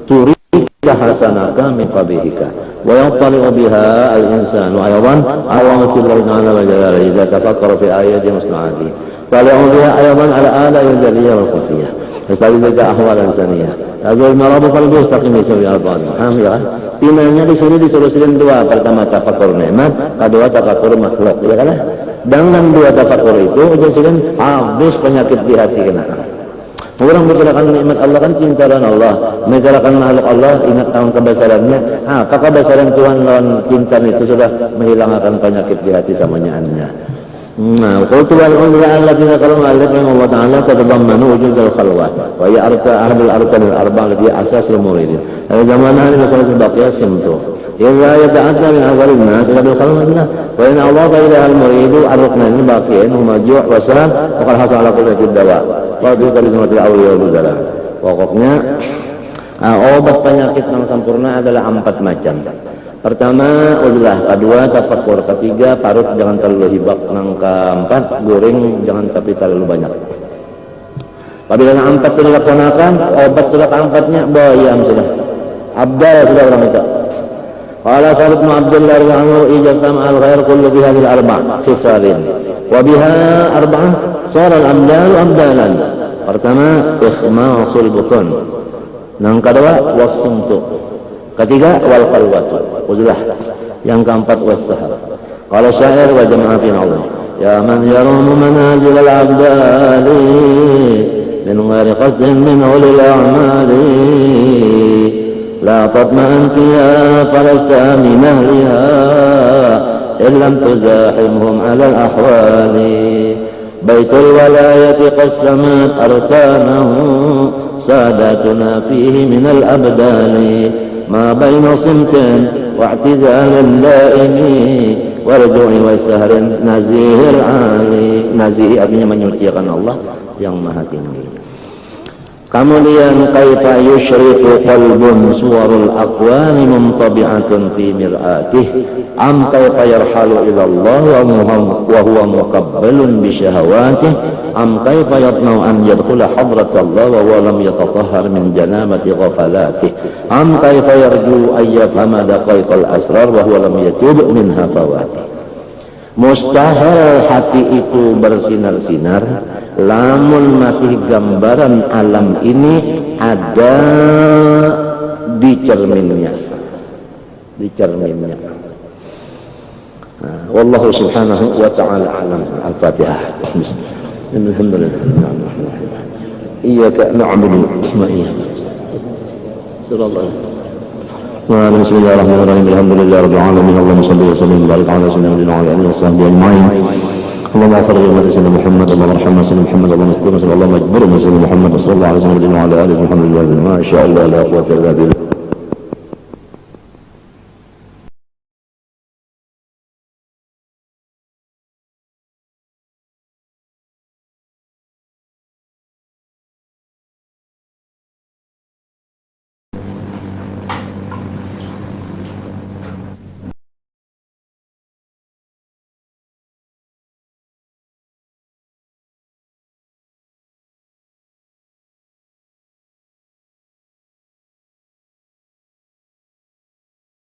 turika hasanaka min qabihika wa yattali'u biha al-insanu aydan awamatillahu ta'ala wa jalala idza tafakkara fi ayati musna'ati tali'u biha aydan ala ala al-jaliyah wal khafiyah yastadilika ahwal al-saniyah azul marabu qalbi istaqim ismi al-Qur'an. Paham ya? Pinanya di sini disuruhin dua. Pertama tafakur nikmat, kedua tafakur makhluk, ya kan? Dengan dua tafakur itu disuruhin habis penyakit di hati kena. Orang bicarakan nikmat Allah kan cinta dan Allah, bicarakan makhluk Allah ingat tahun kebesarannya. Kebesaran Tuhan lawan cinta itu sudah menghilangkan penyakit di hati samanyaannya. Nah, qultu wal ulama alladziina qalu ma'alif Allah ta'ala tadammanu wujud al-khalwat wa hiya ahadul arkan al-arba' allati asasul muridin. Zamanana min khalwat baqiyah simtu. Idza yata'adda min awwal an-nas ila al-khalwat wa in Allah ila al-murid ar-ruknan baqiyin huma ju' wa salam wa qad hasala kullu dawa. Wa bi kalimatil awliya wal udara. Pokoknya obat penyakit yang sempurna adalah 4 macam. Pertama uzlah, kedua tafakur, ketiga parut jangan terlalu hibak, yang keempat goreng jangan tapi terlalu banyak. Apabila yang 4 sudah dilaksanakan, obat sudah keempatnya bayam sudah. Abdal sudah orang itu. Qala Sa'id bin Abdullah radhiyallahu anhu ijazam al-ghair kullu bihadhil arba' khisalin wa biha arba'ah sara al-amdal amdalan. Pertama ikhmasul butun, yang kedua wasumtu, ketiga wal khalwatu uzlah, yang keempat wassahar. Kalau syair wa jama'a fi Allah ya man yarumu manazil al-abdali min ghairi qasdin min ulil a'mali la tatma'an fiha falasta min ahliha illam tuzahimhum ala al-ahwali baitul walayati qassamat arkanahu sadatuna fihi min al-abdali ma baina simtin wa i'tizalin daimi warju'i wa sahrin nazihir ali. Nazih artinya menyucikan Allah yang maha tinggi. Kemudian kaifa yusyriku qalbun suwarul aqwani muntabi'atun fi mir'atih am kaifa yarhalu ila Allah wa huwa muqabbalun bi syahawatih am kaifa yatma'u an yadkhula hadrat Allah wa huwa lam yatatahhar min janabati ghafalatih am kaifa yarju an yafhama daqaiqal asrar wa huwa lam yatub min hafawatih. Mustahil hati itu bersinar-sinar lamun masih gambaran alam ini ada di cerminnya. Wallahu subhanahu wa ta'ala alam. Al-Fatihah. Alhamdulillah. Iyyaka na'budu wa iyyaka nasta'in. بسم الله الرحمن الرحيم الحمد لله رب العالمين اللهم صل وسلم وبارك على سيدنا محمد وعلى اله وصحبه اجمعين اللهم اغفر لنا سيدنا محمد اللهم ارحمنا سيدنا محمد اللهم استر اللهم اجبرنا سيدنا محمد صلى الله عليه وسلم وعلى اله وصحبه ما شاء الله لا قوه الا بالله